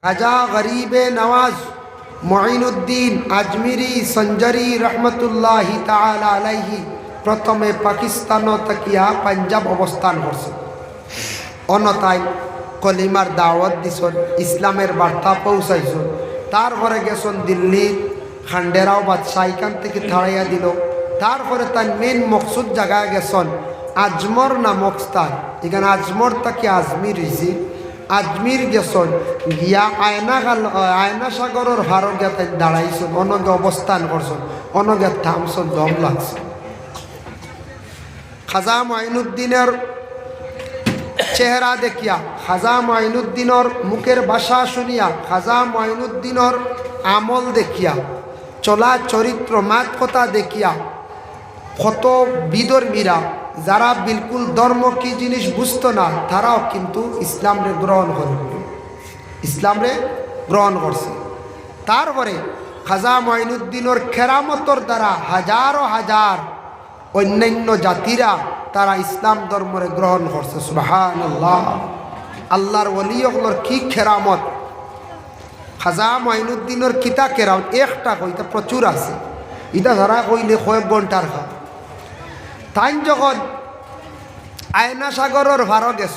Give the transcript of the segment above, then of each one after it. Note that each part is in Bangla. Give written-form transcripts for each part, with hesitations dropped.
খাজা গরিবে নওয়াজ মঈনুদ্দিন আজমিরি সঞ্জরি রহমতুল্লাহি তাআলা আলাইহি প্রথমে পাকিস্তান তকিয়া পাঞ্জাব অবস্থান করছে। অনতাই কলিমার দাওয়াত দিছন, ইসলামের বার্তা পৌঁছাইছন। তারপরে গেছন দিল্লি, খান্ডেরাও বাদশাহ এখান থেকে থাড়াইয়া দিল। তারপরে তার মেন মকসুদ জায়গায় গেছন আজমর নামক স্থান। এখানে আজমর তাকে আজমির হয়েছে। আজমির গেছন গিয়া আয়না সাগরের ভারত গিয়া তাই দাঁড়াইছন, অনগে অবস্থান করছেন, অনগে থামছন, দম লাগছে। খাজা মঈনুদ্দিনের চেহারা দেখিয়া, খাজা মঈনুদ্দিনের মুখের ভাষা শুনিয়া, খাজা মঈনুদ্দিনের আমল দেখিয়া, চলা চরিত্র মাত কথা দেখিয়া কত বিধর্মীরা যারা বিলকুল ধর্ম কি জিনিস বুঝতো না, তারাও কিন্তু ইসলামরে গ্রহণ করবে, ইসলামরে গ্রহণ করছে। তারপরে খাজা মঈনুদ্দিনের কেরামতর দ্বারা হাজারো হাজার অন্যান্য জাতিরা তারা ইসলাম ধর্মরে গ্রহণ করছে। সুবহানাল্লাহ। আল্লাহর ওলিগুলোর কি কেরামত! খাজা মঈনুদ্দিনের কিতা কেরামত একটা কইতা প্রচুর আছে, এটা যারা কইলে কয়েক ঘন্টার খা। তাই যখন আয়না সাগরের ভারত গেছ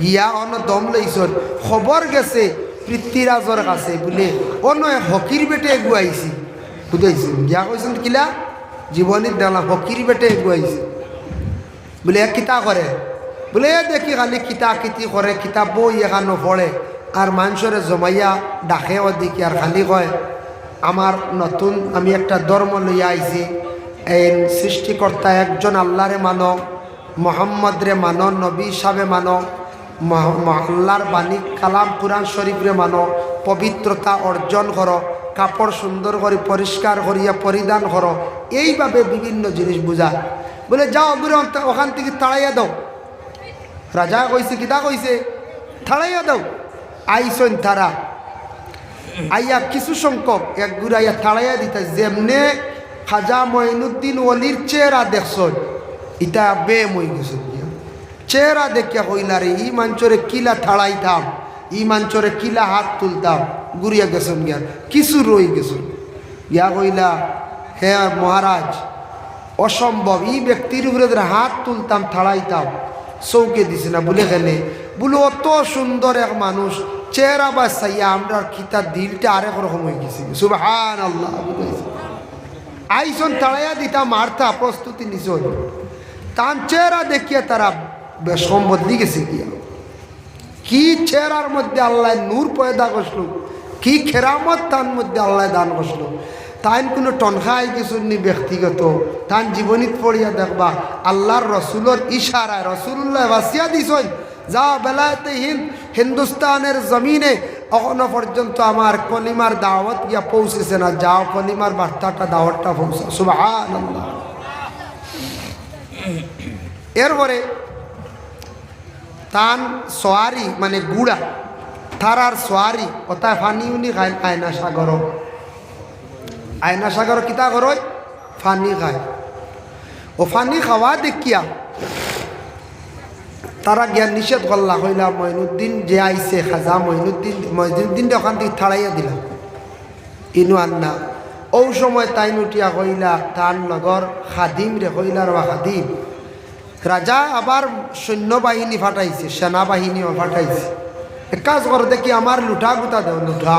গিয়া অন দম লইছন, খবর গেছে পৃথ্বীরাজর কাছে বলে অন্য হকির বেটে এগুয়াইছি, বুঝাইছি গিয়া কইছেন কিলা জীবনীর ডালা হকির বেটে এগুয়াইছি বলে কিতা করে, বলে দেখি খালি কিতা কিতি করে, কিতাব বই এখানো পড়ে আর মানুষরে জমাইয়া ডাকে ওদিকে আর খালি কয় আমার নতুন আমি একটা ধর্ম লইয়া আইছি, এই সৃষ্টিকর্তা একজন আল্লাহরে মানো, মোহাম্মদরে মানো, নবী সাবে মানো, আল্লাহর বাণী কালাম কুরআন শরীফরে মানো, পবিত্রতা অর্জন করো, কাপড় সুন্দর করে পরিষ্কার করিয়া পরিধান করো, এইভাবে বিভিন্ন জিনিস বুঝা। বলে যাও ওখান থেকে তাড়াইয়া দাও। রাজা কইছে কিতা কইছে, তাড়াইয়া দাও। আইসন তারা আইয়া কিছু সংখ্যক এক গুড়াইয়া তাড়াইয়া দিতে, যেমনে খাজা মঈনুদ্দিন ওলির চেহারা দেখছ ইটা বেম হয়ে গেছে। চেহারা দেখিয়া কইলা রে ই মাঞ্চরে কিলা থাড়াইতাম, ই মাঞ্চরে কিলা হাত তুলতাম, গুড়িয়া গেছেন গিয়া কিছু রই গেছেন গিয়া কইলা হে মহারাজ অসম্ভব, ই ব্যক্তির উপরে হাত তুলতাম থাড়াইতাম চৌকে দিছে না। বলে গেলে বলে অত সুন্দর এক মানুষ চেহারা বা চাইয়া আমরা কিতা দিলটা আরেক রকম হয়ে গেছি। সুবহানাল্লাহ। আইসন তাড়াইয়া দিতা মারতা প্রস্তুতি নিছ, তার চেহারা দেখিয়া তারা বেশম বদলি গেছে গিয়া। কি চেহারার মধ্যে আল্লাহ নূর পয়দা করছিল, কি খেরামত তার মধ্যে আল্লাহ দান করছিল। তাই কোনো টনখাই কিছু নি ব্যক্তিগত, তার জীবনীত পড়িয়া দেখবা আল্লাহর রসুলের ইশারায় রসুল্লাহ বাসিয়া দিছেন যা বেলায়েতে হিন্দুস্তানের জমিনে এখনো পর্যন্ত আমার কলিমার দাওয়াত গিয়া পৌঁছেছে না, যাও কলিমার বার্তাটা দাওয়াতটা পৌঁছা। সুবহানাল্লাহ। এরপরে তান সোয়ারি মানে গুড়া তারার সোয়ারি ওতায় ফানি উনি খায় আয়না সাগর, আয়না সাগর কিতা করয় ফানি খায়। ও ফানি খাওয়া দেখিয়া তারা জ্ঞান নিষেধ করলা, হইলা মঈনুদ্দিন যে আইছে খাজা মঈনুদ্দিন ওখান থেকে থাড়াইয়া দিলাম ইনু আন্না। ও সময় তাই উঠিয়া কইলা তার নগর খাদিম রে, কইলা রা খাদিম রাজা আবার সৈন্যবাহিনী ফাটাইছে, সেনাবাহিনীও ফাটাইছে, এক কাজ কর দেখি আমার লুঠা গুতা দেও, লুঠা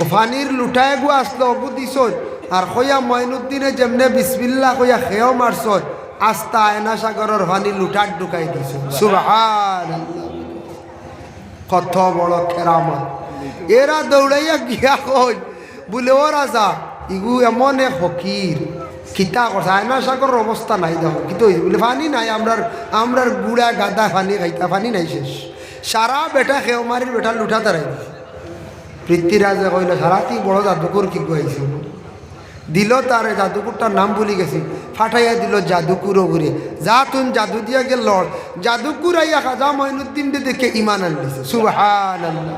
ও ফানির লুঠায় গু আসলো অগু দিছ আর কইয়া মঈনুদ্দিনে যেমনে বিসমিল্লাহ কইয়া খেয়েও মারছ আস্তা আয়না সাগরের ফানি লুটার ঢুকাই দিছ। সুবহানাল্লাহ। কত বড় কেরামত! এরা দৌড়াইয়া গিয়া কই বলে ও রাজা ইগু এমন এক ফকির কিতা করছে, আয়না সাগরের অবস্থা নাই দেখো কিন্তু বলে ফানি নাই, আমরার গুড়া গাদা ফানি খাইতা ফানি নাই শেষ, সারা বেটা খেও মারির বেটা লুঠা তারাই দিছে। পৃথ্বীরাজে কইল সারাতি বড় জাদুকর কি কইছে দিল, তারে জাদুকুরটার নাম ভুলি গেছি, ফাটাইয়া দিল জাদুকুরও ঘুরে, যা তুন জাদু দিয়া গেল লড়, জাদুকুর আইয়া খাজা মঈনুদ্দিন দেখে ইমান আনলিছে। সুবহানাল্লাহ।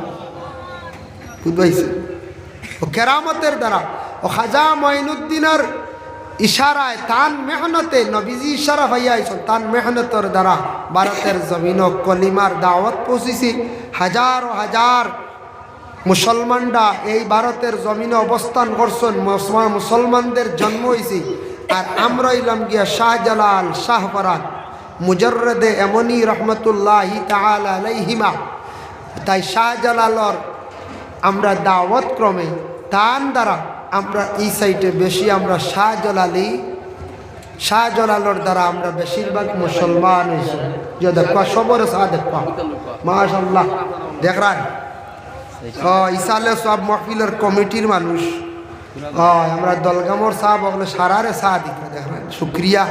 বুঝবাইছে ও কেরামতের দ্বারা ও খাজা মঈনুদ্দিনের ইশারায় তান মেহনতে নবীজি ইশারা ভাইয়া আইসন তান মেহনতের দ্বারা ভারতের জমিন কলিমার দাওয়াত পৌঁছিছি। হাজার হাজার মুসলমানরা এই ভারতের জমিনে অবস্থান করছেন, মুসলমানদের জন্ম হয়েছে। আর আমরা ইলাম গিয়া শাহজালাল শাহপরান মুজরদে এমনি রহমতুল্লাহি তাআলা আলাইহিমা। তাই শাহজালালর আমরা দাওয়াত ক্রমে তান দ্বারা আমরা এই সাইডে বেশি আমরা শাহজালালর দ্বারা আমরা বেশিরভাগ মুসলমান হয়েছি। যে দেখবা সবর শাহ দেখবা মাশাআল্লাহ দেখরান ইসালে সব মহফিলের কমিটির মানুষ আমরা দলগামর চাহ বলে সারারে চাহ দিতে দেখবেন শুক্রিয়া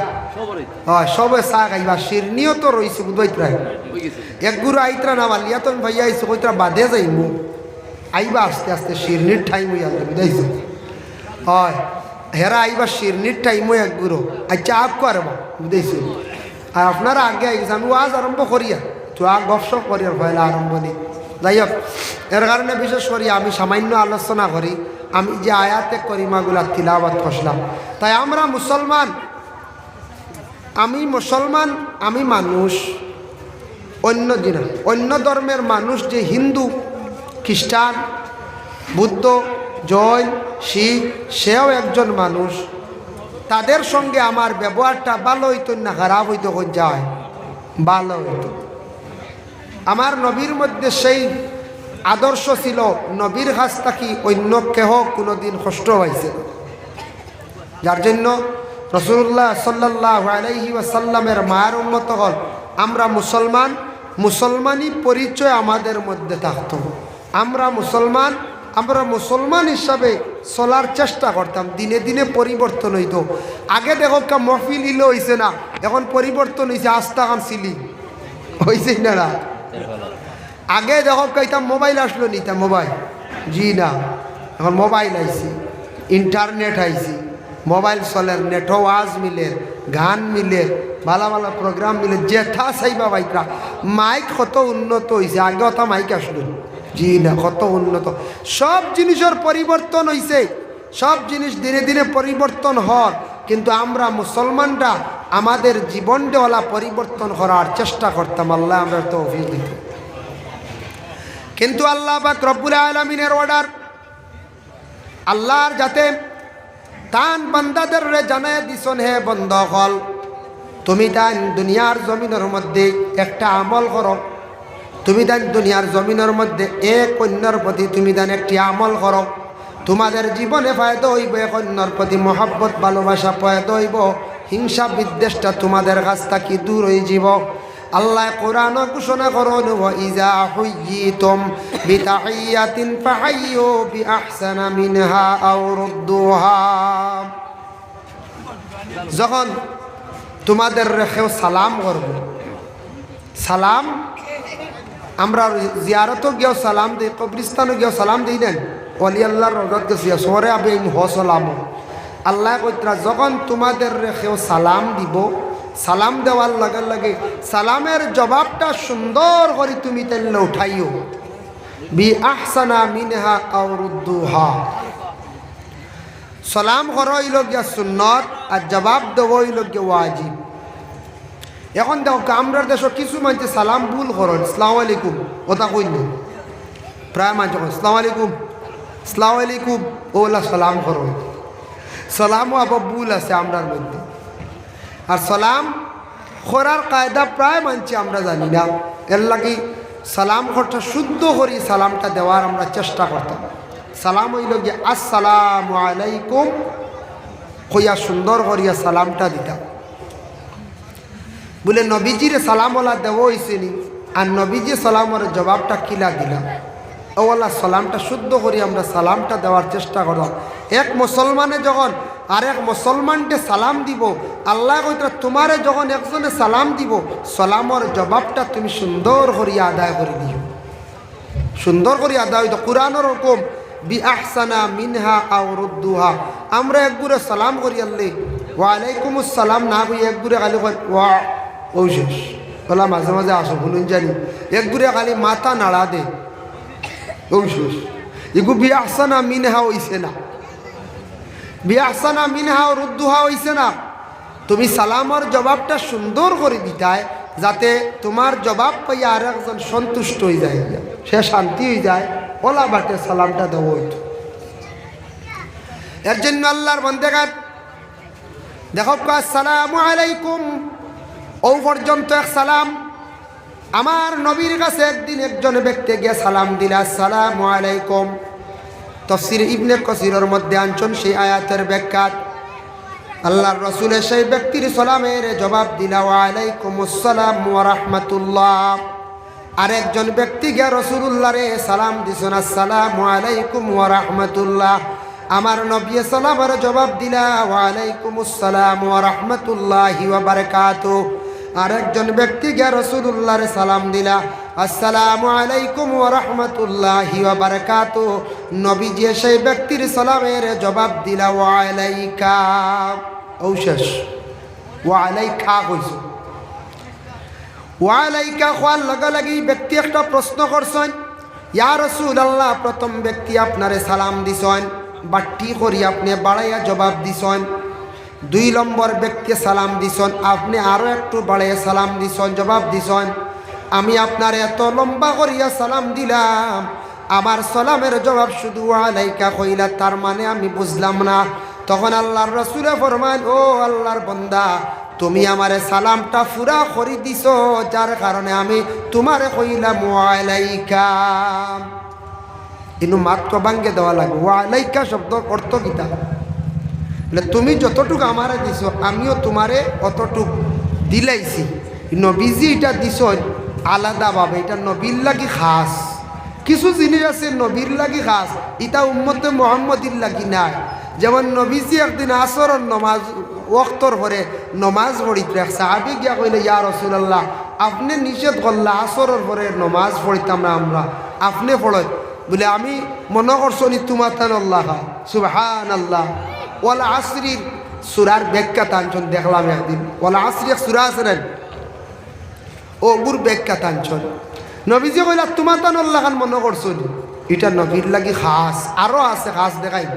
সবে চাহ খাইবা শিরনিও তো রয়েছে বুধবাই প্রায় এক গুরু আইতরা না মালিয়া তো ভাইয়া আইসো কইতরা বাদে যাইমু আইবা আস্তে আস্তে শিরনির টাইম হইয়া বুঝাইছো হয় হেরা আইবা শিরনির টাইমও এক গুরু আচ্ছা আপ করবা বুঝাইছো। আর আপনারা আগে আইসে আমি ওয়াজ আরম্ভ করিয়া তো আগ গপসপ করিয়ার পয়লা আরম্ভ দিই। যাই হোক এর কারণে বিশেষ করি আমি সামান্য আলোচনা করি আমি যে আয়াতে করিমাগুলা তিলাওয়াত করলাম। তাই আমরা মুসলমান, আমি মানুষ, অন্য ধর্মের মানুষ যে হিন্দু খ্রিস্টান বুদ্ধ জৈন শিখ সেও একজন মানুষ। তাদের সঙ্গে আমার ব্যবহারটা ভালো হইতো না খারাপ হইতো যায় ভালো হইতো। আমার নবীর মধ্যে সেই আদর্শ ছিল, নবীর কাছ থাকি অন্য কেহ কোনোদিন কষ্ট হয়েছে। যার জন্য রাসূলুল্লাহ সাল্লাল্লাহু আলাইহি ওয়াসাল্লামের মায়ের উম্মত হল আমরা মুসলমানি পরিচয় আমাদের মধ্যে থাকতো। আমরা মুসলমান হিসাবে চলার চেষ্টা করতাম। দিনে দিনে পরিবর্তন হইত। আগে দেখো মহফিল ইলো হয়েছে না, এখন পরিবর্তন হয়েছে আস্থা খান সিলি হয়েছে না। আগে দেখো কইতাম মোবাইল আসলো নিতাম মোবাইল, জি না, এখন মোবাইল আইছি, ইন্টারনেট আইছি, মোবাইল চলের নেটও ওয়াজ মিলে, গান মিলে, ভালো ভালো প্রোগ্রাম মিলে, যেথা চাইবা বাইকরা। মাইক কত উন্নত হয়েছে, আগে অত মাইক আসলো, জি না, কত উন্নত। সব জিনিসের পরিবর্তন হয়েছে, সব জিনিস দিনে দিনে পরিবর্তন হওয়ার, কিন্তু আমরা মুসলমানরা আমাদের জীবনটাওয়ালা পরিবর্তন করার চেষ্টা করতাম। আল্লাহ আমরা তৌফিক দিত। কিন্তু আল্লাহ পাক রব্বুল আলামিনের অর্ডার, আল্লাহর যাতে তান বান্দাদের জানায় দিছন, হে বন্ধ হল তুমি তাই দুনিয়ার জমিনের মধ্যে একটা আমল করো। তুমি তাই দুনিয়ার জমিনের মধ্যে এক অন্যর প্রতি তুমি তাই একটি আমল করো, তোমাদের জীবনে ফায়দা হইব। এক অন্যর প্রতি মহব্বত ভালোবাসা ফায়দা হইব, হিংসা বিদ্বেষটা তোমাদের কাছ থেকে দূর হয়ে যাব। আল্লাহ কোরআন ঘোষণা করুন, ওয়াইজা হুইয়িতুম বিতাহিয়াতিন ফাহাইয়ু বিআহসানা মিনহা আও রুদ্দুহা। যখন তোমাদের রেখেও সালাম করব, সালাম আমরা জিয়ারতও গিয়েও সালাম দিই, কবরিস্তানও গিয়েও সালাম দিই দেন, ওলি আল্লাহর রওজাত গেছি সরে আবে সালাম। আল্লাহ কইতরা যখন তোমাদের রেখেও সালাম দিব, সালাম দেওয়ার লগে লগে সালামের জবাবটা সুন্দর করে তুমি তেলে উঠাইও, বিআহসানা মিনহা আও রুদ্দুহা। সালাম করা হইল গিয়া সুন্নত আর জবাব দেওয়া হইল গিয়া ওয়াজিব। এখন দেখো আমরা দেশ কিছু মানছে সালাম ভুল করেন, আসসালামু আলাইকুম ওটা কইল, প্রায় মানছে আসসালামু আলাইকুম, আসসালামু আলাইকুম ওলা সালাম করো। সালামও আবার ভুল আছে আমরার মধ্যে। আর সালাম করার কায়দা প্রায় মানছি আমরা জানি না, এর লাগি সালাম করতে শুদ্ধ করি সালামটা দেওয়ার আমরা চেষ্টা করতাম। সালাম হইল গিয়ে আসসালামু আলাইকুম কইয়া সুন্দর করিয়া সালামটা দিতাম। বলে নবীজির সালামওয়ালা দেওয়া হয়েছে নি, আর নবীজি সালামের জবাবটা কিলা দিলাম, ওলা সালামটা শুদ্ধ করি আমরা সালামটা দেওয়ার চেষ্টা করলাম। এক মুসলমানে যখন আর এক মুসলমানকে সালাম দিব, আল্লাহ কইতরা তোমারে যখন একজনে সালাম দিব, সালামর জবাবটা তুমি সুন্দর করিয়া আদায় করে দিও, সুন্দর করে আদায় হইতো। কোরআনের হুকুম বিআহসানা মিনহা আও রুদ্দুহা। আমরা একগুরে সালাম করি আল্লাহ ওয়ালাইকুম আসসালাম না কই একগুরে খালি ওয়া ও শেষ বলা, মাঝে মাঝে আসো শুনুন জানি, একগুরে খালি মাথা নাড়া দে ও শেষ, এগু বিআহসানা মিনহা হইছে না। বিআহসানা মিনহা রুদ্দুহা হইছে না, তুমি সালামর জবাবটা সুন্দর করে দিতায় যাতে তোমার জবাব পাইয়া আর একজন সন্তুষ্ট হয়ে যায়, সে শান্তি হয়ে যায়, ওলা বাটে সালামটা দেওয়া হইত। এর জন্য আল্লাহর বন্দেগান দেখো আসসালামু আলাইকুম ও পর্যন্ত এক সালাম। আমার নবীর কাছে একদিন একজন ব্যক্তি গিয়ে সালাম দিলা আসসালামু আলাইকুম। তাফসীর ইবনে কাসিরের মধ্যে আনছেন সেই আয়াতের ব্যাখ্যাত আল্লাহর রাসূলের সেই ব্যক্তির সালামের জবাব দিলা ওয়া আলাইকুমুস সালাম ওয়া রাহমাতুল্লাহ। আরেকজন ব্যক্তি গিয়ে রাসূলুল্লাহ রে সালাম দিছেন আসসালামু আলাইকুম ওয়া রাহমাতুল্লাহ। আমার নবী সালামের জবাব দিলা ওয়া আলাইকুমুস সালাম ওয়া রাহমাতুল্লাহি ওয়া বারাকাতুহু। আরেকজন ব্যক্তি গিয়ে রাসূলুল্লাহর সালাম দিলা আসসালামু আলাইকুম ওয়া রাহমাতুল্লাহি ওয়া বারাকাতুহু। নবীজি সেই ব্যক্তির সালামের জবাব দিলা ওয়া আলাইকা। ও শেষ ওয়া আলাইকা কইছো। ওয়া আলাইকা কোয়ার লগে লাগি ব্যক্তি একটা প্রশ্ন করছেন, ইয়া রাসূলুল্লাহ প্রথম ব্যক্তি আপনারে সালাম দিছেন, বাট্টি করি আপনি বাড়াইয়া জবাব দিছেন। 2 নম্বর ব্যক্তি সালাম দিছেন, আপনি আরও একটু বাড়াইয়া সালাম দিছেন, জবাব দিছেন। আমি আপনার এত লম্বা করিয়া সালাম দিলাম, আমার সালামের জবাব শুধু আলাইকা কইলা, তার মানে আমি বুঝলাম না। তখন আল্লাহর রাসূলে ফরমান, ও আল্লাহর বান্দা তুমি আমারে সালামটা পুরা করে দিছো, যার কারণে আমি তোমারে কইলাম আলাইকা। কিন্তু মাত্র ভাঙ্গে দেওয়া লাগে। ওয়ালাইকা শব্দর অর্থ কিতা? তুমি যতটুকু আমারে দিছ আমিও তোমারে অতটুক দিলাইছি। নবীজি এটা দিছ আলাদাভাবে, এটা নবীর লাগি খাস। কিছু জিনিস আছে নবীর লাগি খাস, এটা উম্মতে মুহাম্মদির লাগি নাই। যেমন নবীজি একদিন আসরের নমাজ ওয়াক্তর পরে নমাজ পড়িতে এক সাহাবী গিয়া কইলে, ইয়া রাসূলুল্লাহ আপনি নিষেধ করলা আসরের পরে নমাজ পড়িতাম না আমরা, আপনি পড়েন। বলে আমি মনে করছো নি তোমার তান আল্লাহ সুবহানাল্লাহ। ওয়াল আসরির সূরার ব্যাখ্যা টানছন দেখলাম একদিন। ওয়াল আসরি এক সূরা আছে না, ওগুর ব্যাখ্যা টানছন। নবীজি কইলা তোমার তান আল্লাহ খান মনে করছো নি, এটা নবীর লাগি খাস। আরও আছে খাস দেখাই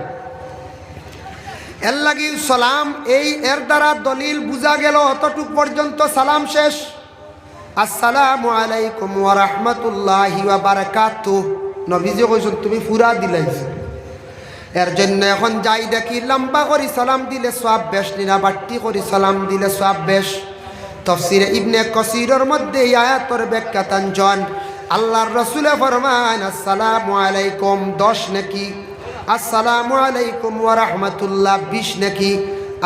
এর লাগি সালাম। এর দ্বারা দলিল বুঝা গেল অতটুক পর্যন্ত সালাম শেষ। আসসালামু আলাইকুম ওয়া রাহমাতুল্লাহি ওয়া বারাকাতুহু নবীজি কইছেন তুমি পুরা দিলাইছো। এর জন্য এখন যাই দেখি লম্বা করে সালাম দিলে সওয়াব বেশ, নিনা বাট্টি করে সালাম দিলে সওয়াব বেশ। তাফসীরে ইবনে কাসিরের মধ্যে এই আয়াতের ব্যাখ্যা টানছেন, আল্লাহর রাসূলে ফরমান আসসালামু আলাইকুম 10 নেকি, আসসালামু আলাইকুম ওয়া রাহমাতুল্লাহ 20 নেকি,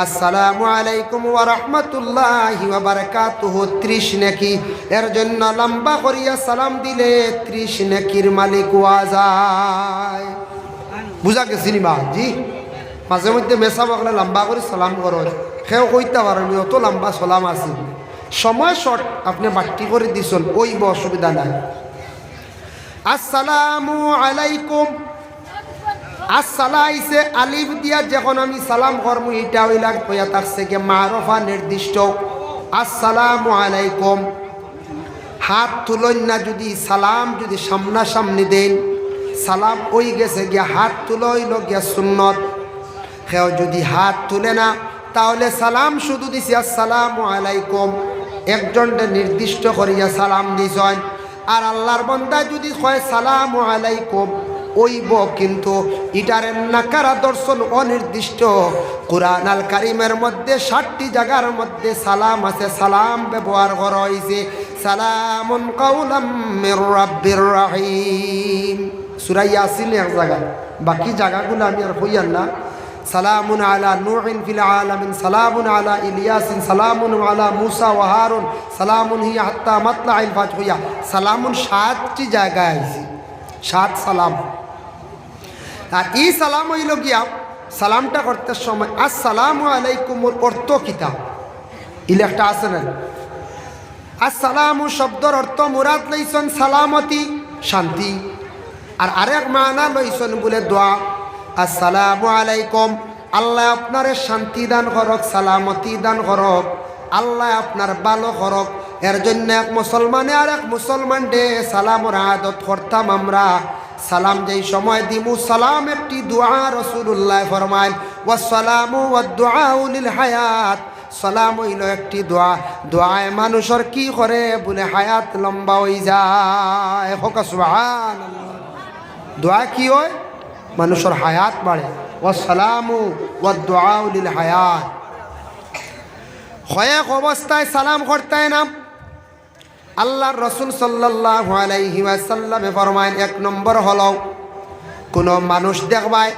আসসালামু আলাইকুম ওয়া রাহমাতুল্লাহি ওয়া বারাকাতুহু 30 নেকি। এর জন্য লম্বা করিয়া সালাম দিলে 30 নেকির মালিক হওয়া যায়। বুঝা গেছি নি মা? জি, মাঝে মধ্যে মেসা বকলে লম্বা করে সালাম করো, সেও কইতে পারেন অত লম্বা সালাম আছে, সময় শর্ট, আপনি বাট্টি করে দিছেন, ওই অসুবিধা নাই। আসসালামু আলাইকুম, আসসালাইছে আলিফ দিয়া যখন আমি সালাম করবো এটা হইলা কইয়া থাকছে কি মারফা নির্দিষ্ট। আসসালামু আলাইকুম হাত তুলন না, যদি সালাম যদি সামনাসামনি দেন সালাম ওই গেছে গিয়া হাত তুলইল গিয়া সুন্নত। কেউ যদি হাত তুলে না তাহলে সালাম শুধু দিছি আসসালামু আলাইকুম, একজনটা নির্দিষ্ট করিয়া সালাম দিছেন। আর আল্লাহর বান্দা যদি কয় সালামু আলাইকুম ওইব, কিন্তু ইটার নাকারা দর্শন অনির্দিষ্ট। কুরআন আল কারীমের মধ্যে 60টি জায়গার মধ্যে সালাম আছে, সালাম ব্যবহার করা হয়েছে। সালামুন কাওলাম মির রাব্বির রহিম সূরা ইয়াসিন এক জায়গা, বাকি জায়গাগুলো আমি আর কইয়ার না। সালামুন আলা নূহিন ফিল আলামিন, সালামুন আলা ইলিয়াসিন, সালামুন আলা মুসা ওয়া হারুন, সালামুন হিয়া হাত্তা মাতলাইল ফাজর হইয়া সালামুন 7টি জায়গায় আইছে, 7 সালাম। আর এই সালাম হইল গিয়া সালামটা করতে সময় আসসালামু আলাইকুমর অর্থ কিতা ইলে একটা আছে না। আসসালামু শব্দর অর্থ মুরাদ লইছেন সালামতি শান্তি, আর আরেক মানা লইছেন বলে দোয়া। আসসালামু আলাইকুম আল্লাহ আপনারে শান্তি দান করক, সালামতি দান করক, আল্লাহ আপনার ভালো করক। এর জন্য এক মুসলমানে আর এক মুসলমান ডে সালামর আদত করতাম আমরা। সালাম যেই সময় দিমু সালাম একটি দোয়া রাসূলুল্লাহ ফরমায় ওয়াসসালামু ওয়াদ-দুআউ লিল হায়াত সালাম হইল একটি দোয়া দোয়ায় মানুষের কি করে বলে হায়াত লম্বা হয়ে যায় হোক সুবহানাল্লাহ দোয়া কি হয় মানুষের হায়াত বাড়ে ওয়াসসালামু ওয়াদ-দুআউ লিল হায়াত কয়েক অবস্থায় সালাম করতে না আল্লাহর রাসূল সাল্লাল্লাহু আলাইহি ওয়াসাল্লামে ফরমায় এক নম্বর হলো কোন মানুষ দেখবায়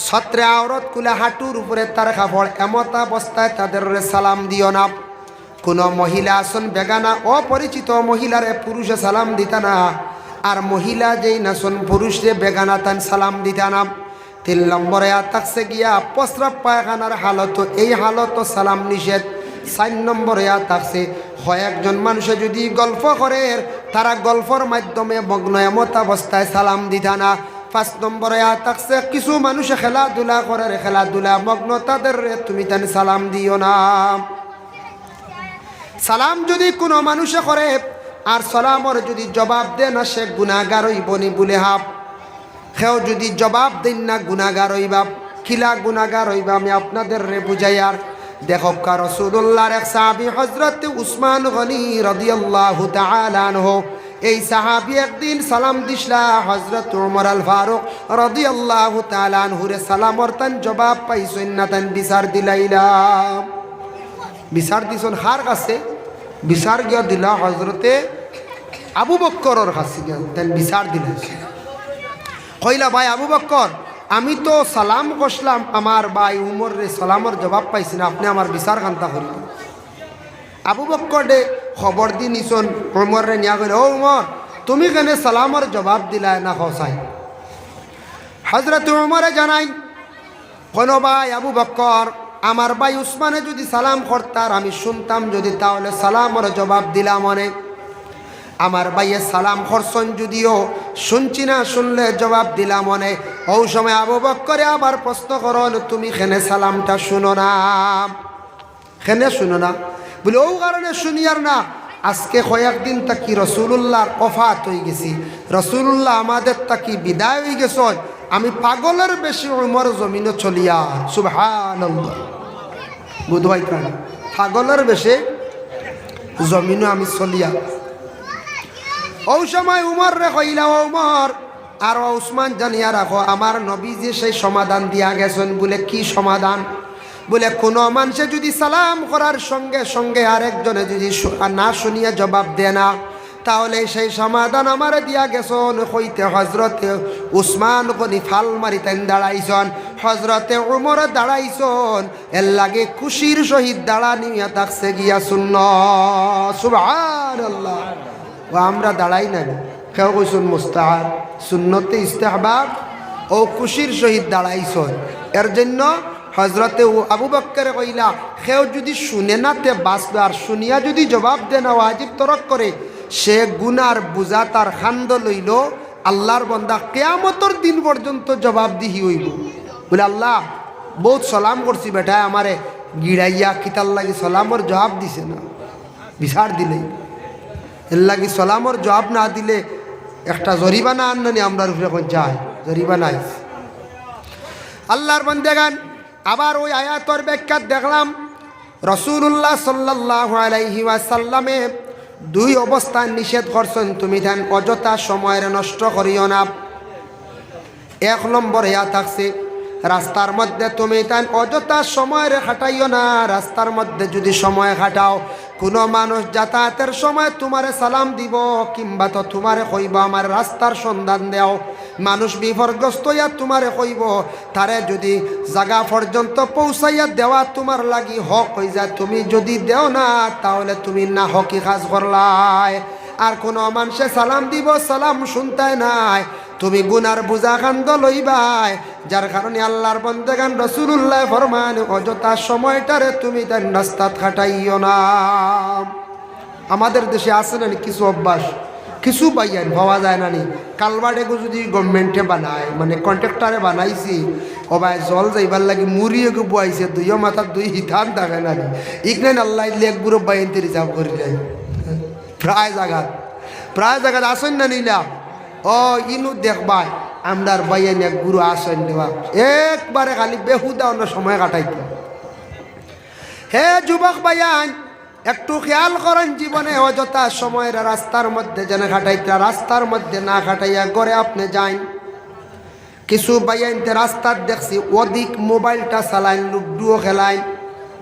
ছত্রে আওরত কুলে হাঁটুর উপরে তার কাপড় এমত অবস্থায় তাদের সালাম দিও না কোনো মহিলা আসন বেগানা অপরিচিত মহিলারে পুরুষে সালাম দিতা না আর মহিলা যেই নাসন পুরুষে বেগানা তান সালাম দিতা না 3 নম্বরে থাকছে গিয়া প্রস্রাব পায়খানার হালত এই হালত সালাম নিষেধ 4 নম্বরে থাকছে কয়েকজন মানুষে যদি গল্প করে তারা গল্পর মাধ্যমে মগ্ন এমত অবস্থায় সালাম দিতা না 5 নম্বরে থাকছে কিছু মানুষে খেলাধুলা করে খেলাধুলা মগ্ন তাদের তুমি তান সালাম দিও না সালাম যদি কোনো মানুষে করে আর সালামর যদি জবাব দেয় না সে গুনাহগার হইবনি বলে হাব কেউ যদি জবাব দেন না গুনাহগার হইবা কিলা গুনাহগার হইবা আমি আপনাদের বুঝাই আর দেখো কা রাসূলুল্লাহর এক সাহাবী হযরত উসমান গনি রাদিয়াল্লাহু তাআলা আনহু এই সাহাবী একদিন সালাম দিছলা হযরত ওমর আল ফারুক রাদিয়াল্লাহু তাআলা আনহুরে সালামর তান জবাব পাইছেন না তান বিচার দিলাইলা বিচার দিছন হার কাছে বিচার গিয়া দিলা হযরতে আবু বকরের কাছে গিয়া তান বিচার দিলাইছে কইলা ভাই আবু বকর আমি তো সালাম করলাম আমার ভাই উমর রে সালামর জবাব পাইছি না আপনি আমার বিচার কান্তা করিল আবু বকর দে খবর দি নিছন উমর রে নিয়া কইল ও উমর তুমি কেন সালামর জবাব দিলা না হসাই হযরত উমরে জানাই কোন ভাই আবু বকর আমার ভাই উসমানে যদি সালাম করতার আমি শুনতাম যদি তাহলে সালামর জবাব দিলাম অনেক আমার ভাইয়ে সালাম করছেন যদিও শুনছি না শুনলে জবাব দিলাম অনেক ও সময় আবু বকরে আবার প্রশ্ন করল তুমি কেনে সালামটা শুনো না কেনে শুনো না বলে ও কারণে শুনি আর না আজকে কয়েকদিন তাকি রাসূলুল্লাহর ওফাত হয়ে গেছি রাসূলুল্লাহ আমাদের তাকি বিদায় হয়ে গেছেন আমি পাগলের বেশি উমর জমিনে চলিয়া সুবহানাল্লাহ বুধবাই কারণ পাগলের বেশি জমিনে আমি চলিয়া ও সময় উমর রে কইলা উমর আর উসমান জানিয়া রাখো আমার নবী যে সেই সমাধান দিয়া গেছেন বলে কি সমাধান বলে কোনো মানুষে যদি সালাম করার সঙ্গে সঙ্গে আরেকজনে যদি না শুনিয়া জবাব দেয় না তাহলে সেই সমাধান আমার দিয়া গেছেন হইতে হযরতে উসমান গনি ফাল মারিতেন দাঁড়াইছন হযরতে উমর দাঁড়াইছন এর লাগে খুশির সহিত দাঁড়া নিয়া থাকছে গিয়া সুন্নাত সুবহানাল্লাহ ও আমরা দাঁড়াই না কেউ কইসুন মুস্তাহাব সুন্নতে ইস্তেহবাব ও খুশির সহিত দাঁড়াইছন এর জন্য হযরতে আবু বকর কইলা কেউ যদি শুনে না তে বাঁচবে আর শুনিয়া যদি জবাব দেয় না ওয়াজিব তরক করে সে গুনার বুঝা তার খান্দ লইল আল্লাহর বান্দা কিয়ামতের দিন পর্যন্ত জবাব দিহি হইব বলে আল্লাহ বহুত সালাম করছি বেটা আমারে গিড়াইয়া কিতার লাগি সালামর জবাব দিছে না বিচার দিলেই এর লাগি সালামর জবাব না দিলে একটা জরিমানা আননি আমরা উপরে এখন যাই জরিমানা আল্লাহর বান্দাগান আবার ওই আয়াতর ব্যাখ্যা দেখলাম রাসূলুল্লাহ সাল্লাল্লাহু আলাইহি ওয়াসাল্লামে 2 অবস্থান নিষেধ করছেন তুমি ধ্যান অযথা সময়ের নষ্ট করিও না 1 নম্বর ইয়া থাকছে রাস্তার মধ্যে তুমি ধ্যান অযথা সময়ের খাটাইও না রাস্তার মধ্যে যদি সময় খাটাও কোনো মানুষ যাতায়াতের সময় তোমারে সালাম দিব কিংবা তো তোমারে কইব আমার রাস্তার সন্ধান দেও মানুষ বিপর্যস্ত হইয়া তোমারে কইব তারে যদি জায়গা পর্যন্ত পৌঁছাইয়া দেওয়া তোমার লাগি হক হয়ে যায় তুমি যদি দেও না তাহলে তুমি না হকি কাজ করলাই আর কোনো মানুষে সালাম দিব সালাম শুনতাই নাই তুমি গুনার বুঝা কান্দ লইবাই যার কারণে আল্লাহর বান্দাগান রাসূলুল্লাহ ফরমান অযথা সময়টারে তুমি তার রাস্তাত খাটাইও না আমাদের দেশে আছে না কিছু অভ্যাস কিছু বাইয়ান পাওয়া যায় না নি কালবাডেগো যদি গভর্নমেন্টে বানায় মানে কন্ট্রাক্টরে বানাইছি ও ভাই জল যাইবার লাগে মুড়িয়ে গো বইছে 2 মাথার 2 হিতান থাকে না নি ইকনেন আল্লাহ লেক গুরু বাইনতে রিজার্ভ করে যায় প্রায় জায়গা আসেন না নিলাম ও ইনু দেখবাই আমরার বাইয়ান এক গুরু আসেন দেওয়া একবারে খালি বেহুদা অন্য সময় কাটাইত। হে যুবক বাইয়ান, একটু খেয়াল করেন, জীবনে অযথা সময়ের রাস্তার মধ্যে যেন কাটাইতা, রাস্তার মধ্যে না কাটাইয়া ঘরে আপনি যান। কিছু বাইয়ানতে রাস্তার দেখছি অধিক মোবাইলটা চালাইন, লুড্ডুও খেলাইন,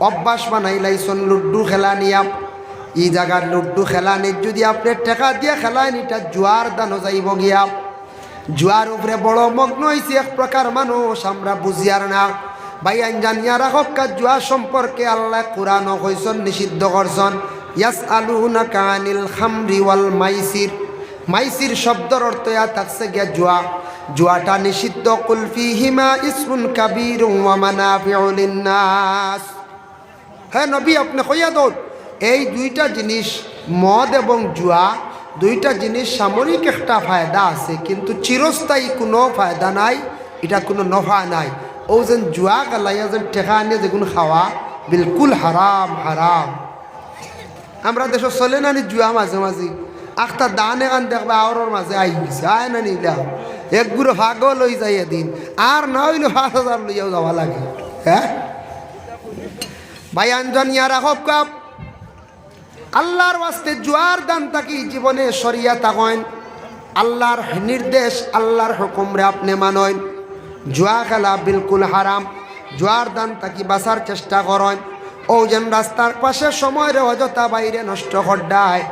অভ্যাস বানাই লাইছন লুড্ডু খেলা নিয়া। এই জায়গার লুড্ডু খেলা নিয়ে যদি আপনি টাকা দিয়ে খেলাইন, এটা জুয়ার দানও যাইব গিয়া। জুয়ার উপরে বড় মগ্ন হয়েছে এক প্রকার মানুষ, আমরা বুঝিয়ার না। বাইয়ান জানিয়া রাখক, জুয়া সম্পর্কে আল্লাহ কুরআন কইছেন, নিষিদ্ধ করছেন। ইয়াসআলুনাকা আনিল খামরি ওয়াল মাইসির, মাইসির শব্দের অর্থ ইয়া থাকছে গিয়া জুয়া। জুয়াটা নিষিদ্ধ। কুল ফীহিমা ইসমুন কাবীরুন ওয়া মানাফিউ লিন্নাস। হে নবী, আপনি কইয়া দেন এই দুইটা জিনিস, মদ এবং জুয়া, দুইটা জিনিস সামরিক একটা ফায়দা আছে, কিন্তু চিরস্থায়ী কোনো ফায়দা নাই, এটা কোনো নফা নাই। ও যেন জুয়া গালাইয়া যেন টেকা আনিয়ে যেগুলো খাওয়া, বিলকুল হারাম হারাম। আমরা দেশে চলে নানি জুয়া মাঝে মাঝে আখটা দান এখান দেখবা আওয়ার মাঝে আই গেছে, আয় না নিলা এক গুঁড়ো ভাগও লই যাই এদিন, আর না হইলে 5,000 লইয়াও যাওয়া লাগে। হ্যাঁ ভাই আঞ্জন ইয়ারা হব কাপ আল্লাহর ওয়াস্তে জুয়ার দান থাকি জীবনে সরিয়া থাকেন, আল্লাহর নির্দেশ আল্লাহর হুকুমরে আপনি মানেন। জুয়া খেলা বিলকুল হারাম। জুয়ার দান থাকি বাঁচার চেষ্টা করেন। ও যেন রাস্তার পাশে সময়ের অযথা বাইরে নষ্ট করডায়।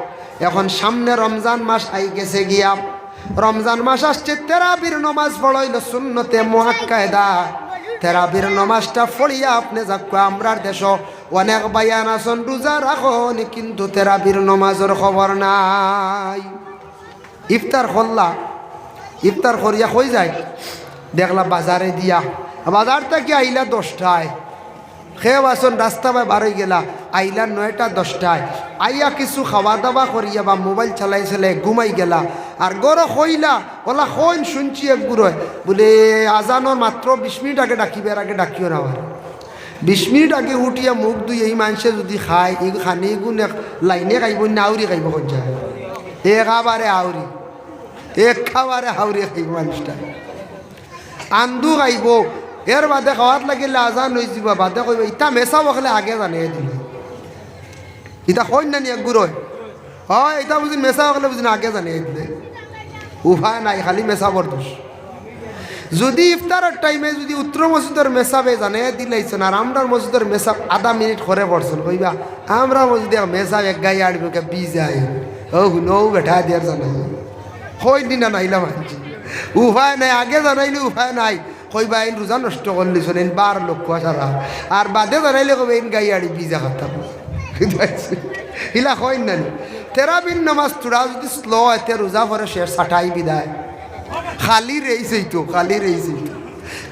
এখন সামনে রমজান মাস আই গেছে গিয়া, রমজান মাস আসছে, তেরাবির নমাজ পড়াইল সুন্নতে মুআক্কাদা। তেরাবির নমাজটা পড়িয়া আপনি যাক, আমরার দেশ অনেক বায়ান আছেন রোজা রাখন, কিন্তু তেরাবির নমাজের খবর নাই। ইফতার করলা, ইফতার করিয়া কই যায় দেখলা বাজারে দিয়া, বাজার থেকে আইলা 10টায়, খেয়ে বাসন রাস্তা বাই বার হয়ে গেলা, আইলা 9টা 10টায়, আইয়া কিছু খাওয়া দাওয়া করিয়া বা মোবাইল চালাই চালাই ঘুমাই গেলা। আর গড় হইলা ওলা হইন শুনছি এক গুড়ো বলে আজানোর মাত্র 20 মিনিট আগে ডাকিবার আগে ডাকিও না, আবার 20 মিনিট আগে উঠিয়া মুখ দুই এই মানুষে যদি খায়, এই খানি গুণ লাইনে খাইব না আউরি খাইব, খোঁজা একাবারে আউরি, একাবারে আউরি খাইব মানুষটা, আন্দু খাইব। এর বাদে খাওয়ার লাগিলে আজান হয়ে যাব, বাদে কইব ইটা মেশা বকলে আগে জানে দিলে, ইটা কইন না নি এক গুড়ো হয়, এটা বুঝি মেশা বকলে বুঝি না আগে জানে দিলে। উপায় নাই, খালি মেশাবর দোষ। যদি ইফতারের টাইমে যদি উত্তর মসজিদের মেসাবে জানে দিলাইছেন, আর আমরার মসজিদের মেসাব আধা মিনিট করে পড়ছেন, কইবা আমরা মসজিদে মেসাব এক গাই আড়বে বীজ যায়, ও নৌ বেঠা দিয়ার জানাই কই দিন না নাইলাম আনছি। উপায় নাই, আগে জানাইলে উপায় নাই, কইবা আইন রোজা নষ্ট করলি শোনেন 12 লক্ষ সারা, আর বাদে জানাইলে কবে আইন গাই আড়ি বীজা খাতাম হিলা কইন না। তেরাবিন নামাজ তোরা যদি স্লো এতে রোজা পরে শেষ 60 বিদায়, খালি রয়েছেই তো, খালি রয়েছেই তো।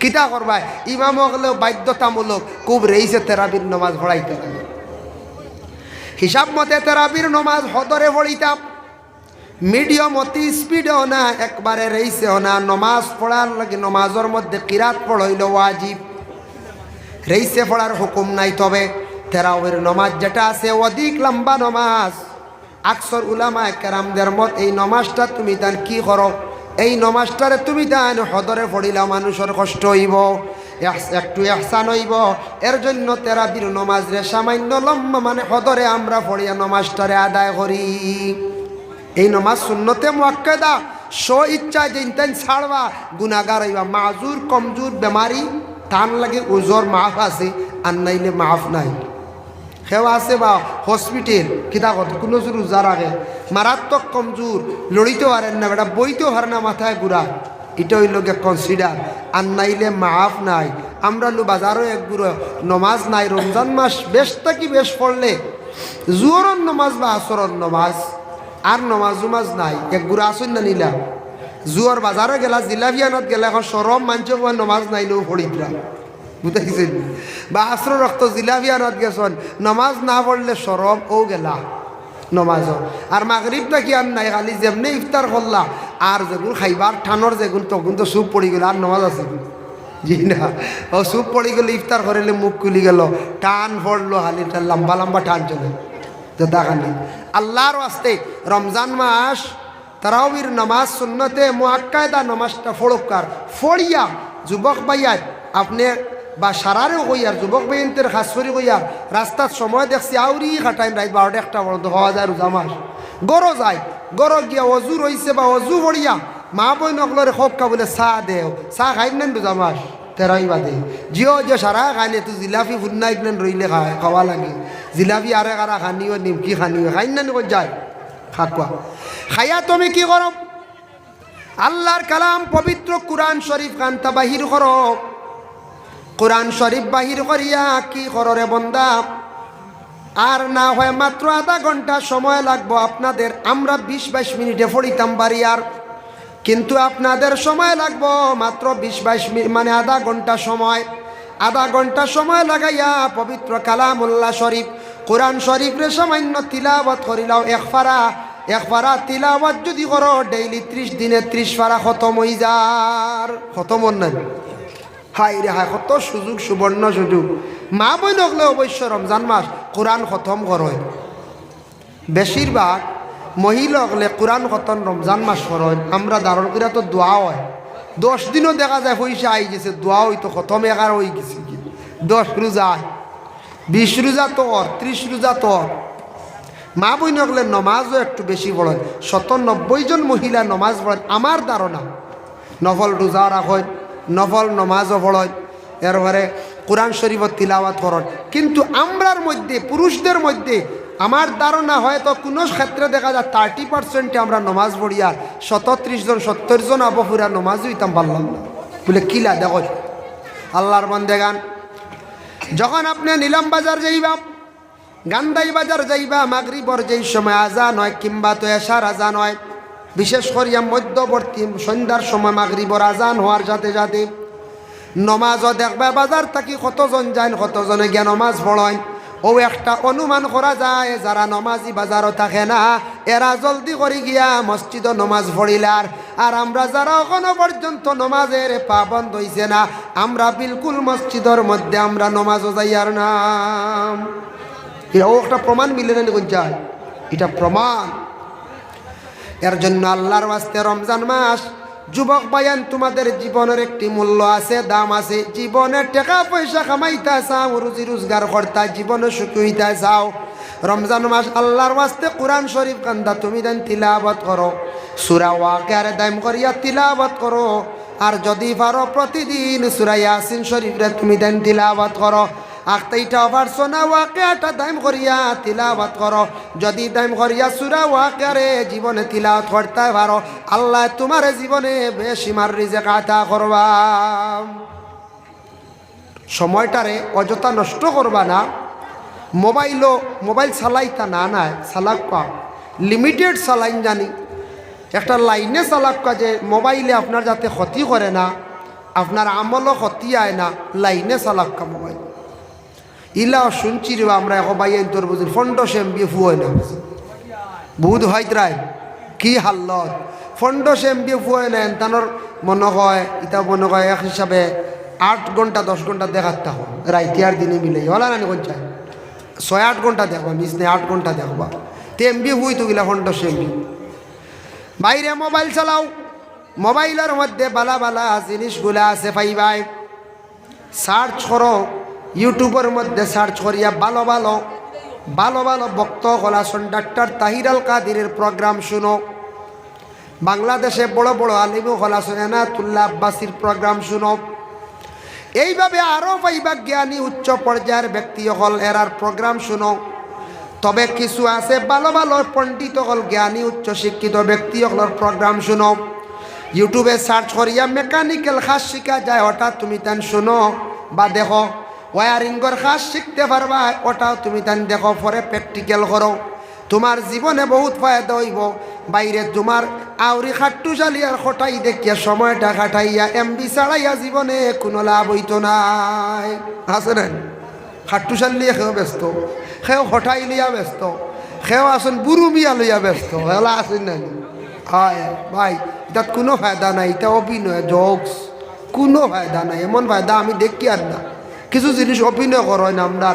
কিতা করবা, ইমাম হলেও বাধ্যতামূলক খুব রয়েছে তেরাবির নমাজ পড়াইতে লাগে। হিসাব মতে তেরাবির নমাজ হদরে পড়িতাম, মিডিয়াম অতি স্পিডেও না, একবারে রয়েছেও না। নমাজ পড়ার লাগে নমাজের মধ্যে কিরাত পড়াইল ওয়াজিব, রয়েছে পড়ার হুকুম নাই। তবে তেরাবির নমাজ যেটা আছে অধিক লম্বা নমাজ, আকসর উলামা কেরামদের মত এই নমাজটা তুমি তার কি করো, এই নমাজটারে তুমি তান হদরে পড়িলা মানুষের কষ্ট হইব, একটু এহসান হইব। এর জন্য তেরাবির নমাজ রে সামান্য লম্বা মানে হদরে আমরা পড়িয়া নমাজটারে আদায় করি। এই নমাজ সুন্নতে মুআক্কাদা, সো ইচ্ছা যেন ছাড়বা গুনাহগার হইবা। মাজুর কমজোর বেমারি টান লাগে ওজোর মাফ আছে, আর নাইলে মাফ নাই। সেও আছে বা হসপিটাল কিতা কথা কোনো জোর উজার আগে মারাত্মক কমজোর, লড়িতেও পারেন না, বেটা বইতেও পারে না, মাথায় ঘুরা, এটা হইল গে কনসিডার, আর নাইলে মাফ নাই। আমরা লো বাজারও এক গুঁড়ো নমাজ নাই, রমজান মাস বেশ থাকি বেশ পড়লে জোরন নমাজ বা আসরন নমাজ, আর নমাজ উমাজ নাই, এক গুঁড়ো আসুন না নিলা। জুয়ার বাজারে গেলা, জিলাপিয়ানত গেলা, এখন সরম মানছে নমাজ নাইলেও পড়িতরা, বুঝাইছেন? বা আসর রক্ত জিলাপিয়ানত গেছন, নমাজ না পড়লে সরম ও গেলা নমাজ। আর মাগরিব নাকি আর নাই, খালি যেমনি ইফতার করলা আর যেগুন খাইবার ঠানোর যেগুন তখন তো সুপ পড়ি গেল, আর নমাজ আছে জি না? ও সুপ পড়ি গেলে ইফতার করিলে মুখ খুলি গেল, টান পড়লো, হালিটা লম্বা লম্বা টান চলে তো দেখানি। আল্লাহর ওয়াস্তে রমজান মাস তারাবির নামাজ সুন্নতে মুআক্কাদা নামাজটা ফড়কার ফড়িয়া যুবক ভাইয়ার আপনি বা সারারেও কইয়ার যুবক ভাইয়ের খাস করে কইয়ার রাস্তার সময় দেখছি আউরি খাটাইম রাত 12টা 1টা পর্যন্ত হওয়া যায় রোজা মাস গরো যায় গরো গিয়া অজু রইছে বা অজু ভরিয়া মা বই নকলরে খোকা বলে চাহ দেও চাহ খাইম নেন রোজা মাস তেরাই বাদে জিও যে সারা খাইলে তো জিলাপি ফুন্না একদিন রইলে খাওয়া লাগে জিলাপি আরে কারা খানিও নিমকি খানিও খাইন না কই যায় খাকুয়া খাইয়া তুমি কি করো আল্লাহর কালাম পবিত্র কুরআন শরীফ কান্তা বাহির করো কুরআন শরীফ বাহির করিয়া কি করো রে বন্দা আর না হয় মাত্র আধা ঘন্টা সময় লাগবো আপনাদের আমরা 20-22 মিনিটে পড়িতাম বাড়িয়ার কিন্তু আপনাদের সময় লাগবো মাত্র 20-22 মিনিট মানে আধা ঘন্টা সময় লাগাইয়া পবিত্র কালামুল্লাহ শরীফ কুরআন শরীফ রে সামান্য তিলাওয়াত করিলাও এক পারা তিলাওয়াত যদি করো ডেইলি 30 দিনে 30 পারা খতম হই যার খতম নাই হাই রে হাই কত সুযোগ সুবর্ণ সুযোগ মা বই নগলে অবশ্য রমজান মাস কোরআন খতম করয় বেশিরভাগ মহিলা হলে কোরআন খতম রমজান মাস করয় আমরা ধারণ করিয়া তো দোয়া হয় 10 দিনও দেখা যায় পয়সা আই গেছে দোয়া হইতো খতম এগার হয়ে গেছে 10 রোজা 20 রোজা তোর 30 রোজা তোর মা বই নগলে নমাজও একটু বেশি পড়েন 97 জন মহিলা নমাজ পড়েন আমার ধারণা নফল রোজা রাখেন নফল নমাজও পড়েন এরপরে কোরআন শরীফত তিলাওয়াত করেন কিন্তু আমরার মধ্যে পুরুষদের মধ্যে আমার ধারণা হয়তো কোনো ক্ষেত্রে দেখা যায় 30% আমরা নমাজ পড়ি আর 37 জন 70 জন আবহাওয়া নমাজ হইতাম পারলাম না বলে কিলা দেখো আল্লাহর বন্দেগান যখন আপনি নিলাম বাজার যাইবা গান্দাই বাজার যাইবা মাগরিবর যেই সময় আজান হয় কিংবা তো এশার আজান হয় বিশেষ করিয়া মধ্যবর্তী সন্ধ্যার সময় মাগরিবর আজান হওয়ার সাথে সাথে নমাজও দেখবা বাজার থাকি কতজন যায় কতজনে গিয়া নমাজ পড়েন ও একটা অনুমান করা যায় যারা নমাজি বাজারও থাকে না এরা জলদি করে গিয়া মসজিদও নমাজ পড়িলার আর আমরা যারা এখনো পর্যন্ত নমাজের পাবন্ধ হইছে না আমরা বিলকুল মসজিদের মধ্যে আমরা নমাজও যাইয়ার নাম এটাও একটা প্রমাণ মিলে না যায় এটা প্রমাণ এর জন্য আল্লাহর ওয়াস্তে রমজান মাস যুবক ভাইয়ান তোমাদের জীবনের একটি মূল্য আছে দাম আছে জীবনে টাকা পয়সা কামাইতে চাও রুজি রোজগার করতে জীবনে সুখী হইতে চাও রমজান মাস আল্লাহর ওয়াস্তে কোরআন শরীফ কান্দা তুমি দেন তিলাওয়াত করো সূরা ওয়াকিয়ার দাম করিয়া তিলাওয়াত করো আর যদি পারো প্রতিদিন সূরা ইয়াসিন শরীফ রে তুমি দেন তিলাওয়াত করো আখতাইটা পারছো না ওয়াকিয়াটা দাম করিয়া তিলাওয়াত করো যদি দাম করিয়া সূরা ওয়াকিয়ারে জীবনে তিলাওয়াত করতে পারো আল্লাহ তোমার জীবনে বেশিমার রিজিক আতা করবা সময়টারে অযথা নষ্ট করবা না মোবাইল চালাইতা না চালাক্কা লিমিটেড চালাইন জানি একটা লাইনে চালাক্কা যে মোবাইলে আপনার যাতে ক্ষতি করে না আপনার আমলও ক্ষতি আয় না লাইনে চালাক্কা মোবাইল ইলাও শুনছি রে আমরা এখন বাইন তোর বুঝি 1500 MB ফুয় না বহুত হয়তরাই কি হাল্লত 1500 MB ফুয় নেন তানোর মনে হয় এটা মনে হয় এক হিসাবে 8 ঘন্টা 10 ঘন্টা দেখাতে হয় রাইতে আর দিনে মিলে হলা না কোন চাই 6-8 ঘন্টা দেখবা মিস নেই 8 ঘন্টা দেখবা তে MB ফুই তো গিলা 1500 MB বাইরে মোবাইল চালাও মোবাইলের মধ্যে বালা বালা জিনিসগুলা আছে পাইবাই সার্চ করো ইউটিউবের মধ্যে সার্চ করিয়া ভালো ভালো বক্তা হলাসন ডাক্তার তাহির আল কাদিরের প্রোগ্রাম শুনো বাংলাদেশে বড় বড় আলিম হলাসন এনায়েতুল্লাহ আব্বাসীর প্রোগ্রাম শুনো এইভাবে আরও পাইবা জ্ঞানী উচ্চ পর্যায়ের ব্যক্তি হল এরার প্রোগ্রাম শুনো তবে কিছু আছে ভালো পণ্ডিত হল জ্ঞানী উচ্চ শিক্ষিত ব্যক্তি হলের প্রোগ্রাম শুনো ইউটিউবে সার্চ করিয়া মেকানিক্যাল কাজ শিখা যায় ওটা তুমি তেন শুনো বা দেখো ওয়ারিংয়ের কাজ শিখতে পারবা ওটাও তুমি তেন দেখো পরে প্র্যাকটিক্যাল করো তোমার জীবনে বহুত ফায়দা হইব বাইরে তোমার আউরি খাট্টু চালিয়ার খটাই দেখিয়া সময়টা খাটাইয়া এমবি ছাড়াইয়া জীবনে কোনো লাভ হইতো নাই আছে না খাট্টু চালিয়ে খেয়েও ব্যস্ত খেয়েও হঠাই লিয়া ব্যস্ত খেয়েও আসুন বুরু মিয়া লইয়া ব্যস্ত হেলা আসুন না হয় ভাই এটার কোনো ফায়দা নাই এটা অভিনয় জোকস কোনো ফায়দা নাই এমন ফায়দা আমি দেখি আর না কিছু জিনিস অভিনয় করেন আমরা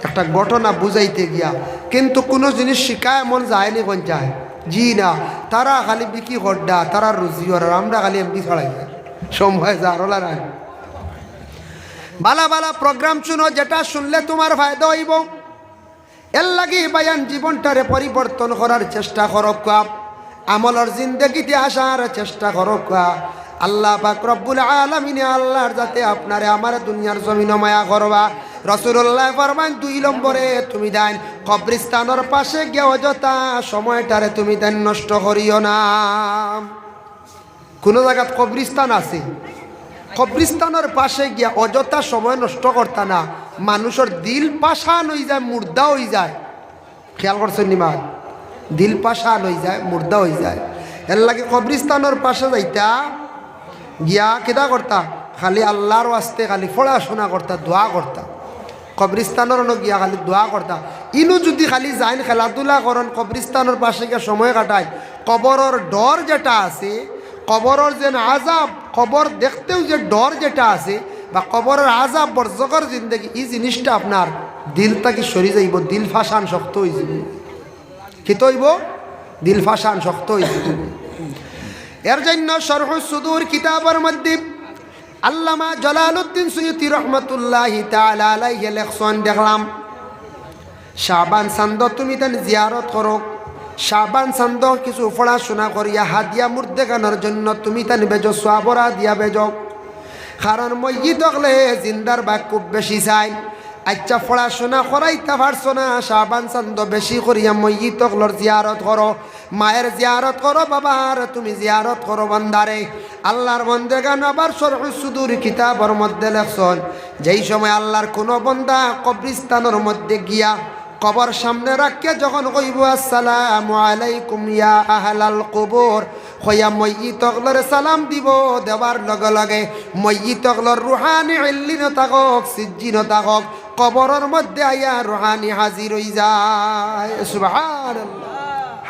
একটা ঘটনা বুঝাইতে গিয়া কিন্তু কোনো জিনিস শিখায় এমন যায়নি কোন যায় জি না, তারা খালি বিক্রি করডা, তারা রুজি আর আমরা খালি এমপি ছড়াই সময় যারলা রান। বালা বালা প্রোগ্রাম শুনো, যেটা শুনলে তোমার ফায়দা হইব। এর লাগি বায়ান জীবনটারে পরিবর্তন করার চেষ্টা করক, আমলের জিন্দগিতে আসার চেষ্টা করক। আল্লাহ পাক রব্বুল আলামিন আল্লাহর যাতে আপনারে আমার দুনিয়ার জমিন মায়া করবা। রাসূলুল্লাহ ফরমান 2 নম্বরে তুমি দেন কবরস্থানের পাশে গিয়ে অযথা সময়টারে তুমি দেন নষ্ট করিও না। কোন জায়গায় কবরস্থান আছে, কবরস্থানের পাশে গিয়া অযথা সময় নষ্ট করতা না, মানুষের দিল পাশান হয়ে যায়, মুর্দা হয়ে যায়। খেয়াল করছেন নিমা, দিল পাশান হয়ে যায়, মুর্দা হয়ে যায়। এর লাগে কবরস্থানের পাশে যাইতা গিয়া কেদা করতা, খালি আল্লাহর ওয়াস্তে খালি পড়াশোনা করতা, দোয়া করতা। কবরস্থানের গিয়া খালি দোয়া করতা। ইনু যদি খালি যাইন খেলাধুলা করেন, কবরস্থানের পাশে গিয়ে সময় কাটায়, কবরের ডর যেটা আছে, কবরের যে আজাব, কবর দেখতেও যে ডর যেটা আছে, বা কবরের আজাব বর্জকর জিন্দগি, এই জিনিসটা আপনার দিল থেকে সরি যাইব, দিল ফাঁসান শক্ত হয়ে যাব। কি তৈব? দিল ফাঁসান শক্ত হয়ে যাব। এর জন্য শরহ সুদূর কিতাবের মধ্যে আল্লামা জালালউদ্দিন সুয়ুতি রহমতুল্লাহি তাআলা আলাইহি লেখছেন, দেখলাম শাবান চান্দ তুমি তেন জিয়ারত করো, শাবান চান্দ কিছু পড়াশোনা করিয়া হাদিয়া মুর্দেগানোর জন্য তুমি তেন বেজো, সোয়াবরা দিয়া বেজো। কারণ মইয়িত হলে জিন্দার বাক খুব বেশি চাই। আচ্ছা পড়াশোনা করাইতে পারছো না, শাবান চান্দ বেশি করিয়া মইয়িত হলর জিয়ারত করো, মায়ের জিয়ারত করো, বাবার তুমি জিয়ারত করো বান্দারে। আল্লাহর বন্দেগান আবার শরহ সুদূর কিতাবের মধ্যে লেখছেন, যেই সময় আল্লাহর কোনো বন্দা কবরস্থানের মধ্যে গিয়া কবর সামনে রাখিয়া যখন কইব আসসালামু আলাইকুম ইয়া আহলাল কুবুর, হইয়া মইয়িতকলরে সালাম দিব, দেওয়ার লগে লগে মইয়িতকলর রুহানি ইল্লিন থাকক, সিজ্জিন থাকক, কবরের মধ্যে আইয়া রুহানি হাজির হই যায়। সুবহানাল্লাহ।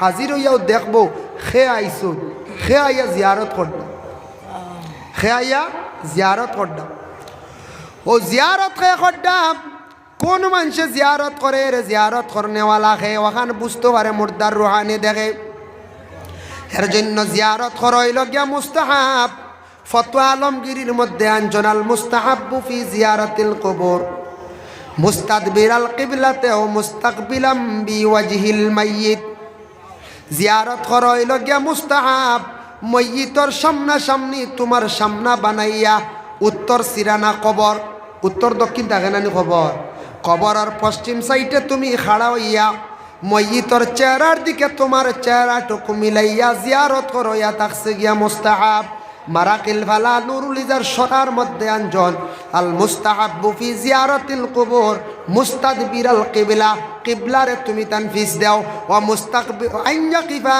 হাজির হইয়াও দেখবো খে আইসুন, খে আইয়া জিয়ারত করডা, খে আইয়া জিয়ারত করডা। ও জিয়ারত খে করডা কোন মানুষে জিয়ারত করে, জিয়ারত করনেওয়ালা খে ওখান বুঝতে পারে মুর্দার রুহানি দেখে। এর জন্য জিয়ারত করইল গিয়া মুস্তাহাব। ফতোয়া আলমগীরির মধ্যে আনজনাল মুস্তাহাব্বু ফি জিয়ারাতিল কুবুর মুস্তাদবিরাল কিবলাতে ও মুস্তাকবিলাম বিওয়াজহিল মাইয়িত। জিয়ারত করইল গিয়া মুস্তাহাব, মইয়িতর সামনাসামনি তোমার সামনা বানাইয়া উত্তর সিরানা কবর, উত্তর দক্ষিণ থাকে নানি কবর, কবরের পশ্চিম সাইডে তুমি খাড়া হইয়া মইয়িতর চেহারার দিকে তোমার চেহারাটুকু মিলাইয়া জিয়ারত করইয়া থাকছে গিয়া মুস্তাহাব। মারাকিল ফালা নুরুল ইজার সরার মধ্যে আনজন আল মুস্তাহাব্বু ফি জিয়ারাতিল কুবুর মুস্তাদবিরাল কিবলা, কিবলারে তুমি তানফিস দাও। ও মুস্তাকবির আইয়া কিফা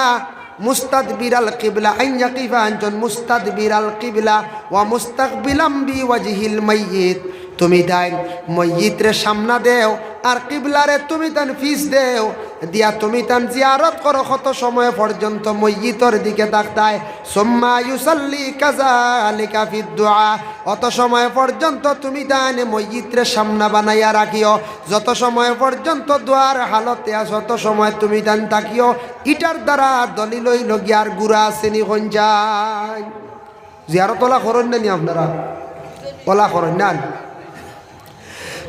মুস্তাদবিরাল কিবলা, আইয়া কিফা আনজন মুস্তাদবিরাল কিবলা ওয়া মুস্তাকবিলাম বিওয়াজহিল মাইয়িত। তুমি তাই মইয়িতরে সামনা দেও আর কিবলারে তুমি তান ফিস দেও দিয়া তুমি তান জিয়ারত করো কত সময় পর্যন্ত মইয়িতর দিকে তাকায়। সুম্মা ইউসাল্লি কাযালিকা ফিদ দুআ, অত সময় পর্যন্ত তুমি তান মইয়িতরে সামনা বানাইয়া রাখিও, যত সময় পর্যন্ত দোয়ার হালতে আছো তত সময় তুমি তান তাকিও। ইটার দ্বারা দলিল হইল গিয়ার গুড়া শ্রেণী হন যায়। জিয়ারত ওলা করেন না আপনারা? ওলা করেন না?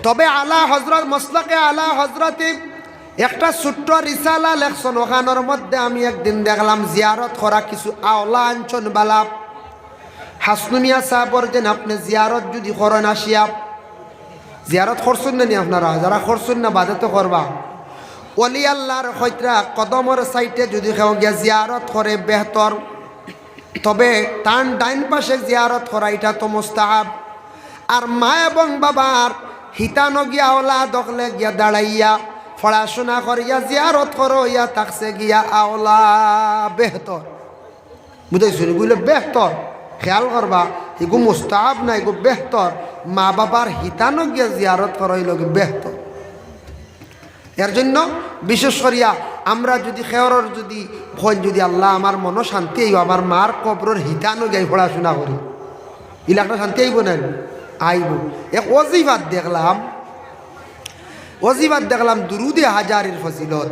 তবে আলা হজরত মসলকে আলা হজরতে একটা ছোট্ট রিসালা লেখছেন, ওখানোর মধ্যে আমি একদিন দেখলাম জিয়ারত করা কিছু আওলা আঞ্চন বালা হাসনুমিয়া সাহাবর যেন আপনি জিয়ারত যদি করেন আসিয়া, জিয়ারত করছেন না নি আপনারা? যারা করছেন না বাদে তো করবা। অলি আল্লাহর হইতরা কদমর সাইটে যদি কেউ গিয়া জিয়ারত করে বেহতর, তবে তার ডাইন পাশে জিয়ারত করা এটা তো মুস্তাহাব। আর মা এবং বাবার হিতানো গিয়া আওলা দখলে গিয়া দাঁড়াইয়া পড়াশোনা করিয়া জিয়ারত করো, ইয়া তাকছে গিয়া আওলা বেহতর। বুঝাইছুনি? বুঝলে বেহতর খেয়াল করবা, এগু মুস্তাহাব না, এগু বেহতর। মা বাবার হিতানো গিয়া জিয়ারত করইল বেহতর। এর জন্য বিশেষ করিয়া আমরা যদি খেয়রর যদি ভয় যদি আল্লাহ আমার মনো শান্তি আইব, আমার মার কবরের হিতানো গিয়ে পড়াশোনা করি, ইলাকটা শান্তি আইব না? আইব। এক ওজিফাত দেখলাম দুরুদে হাজারের ফজিলত।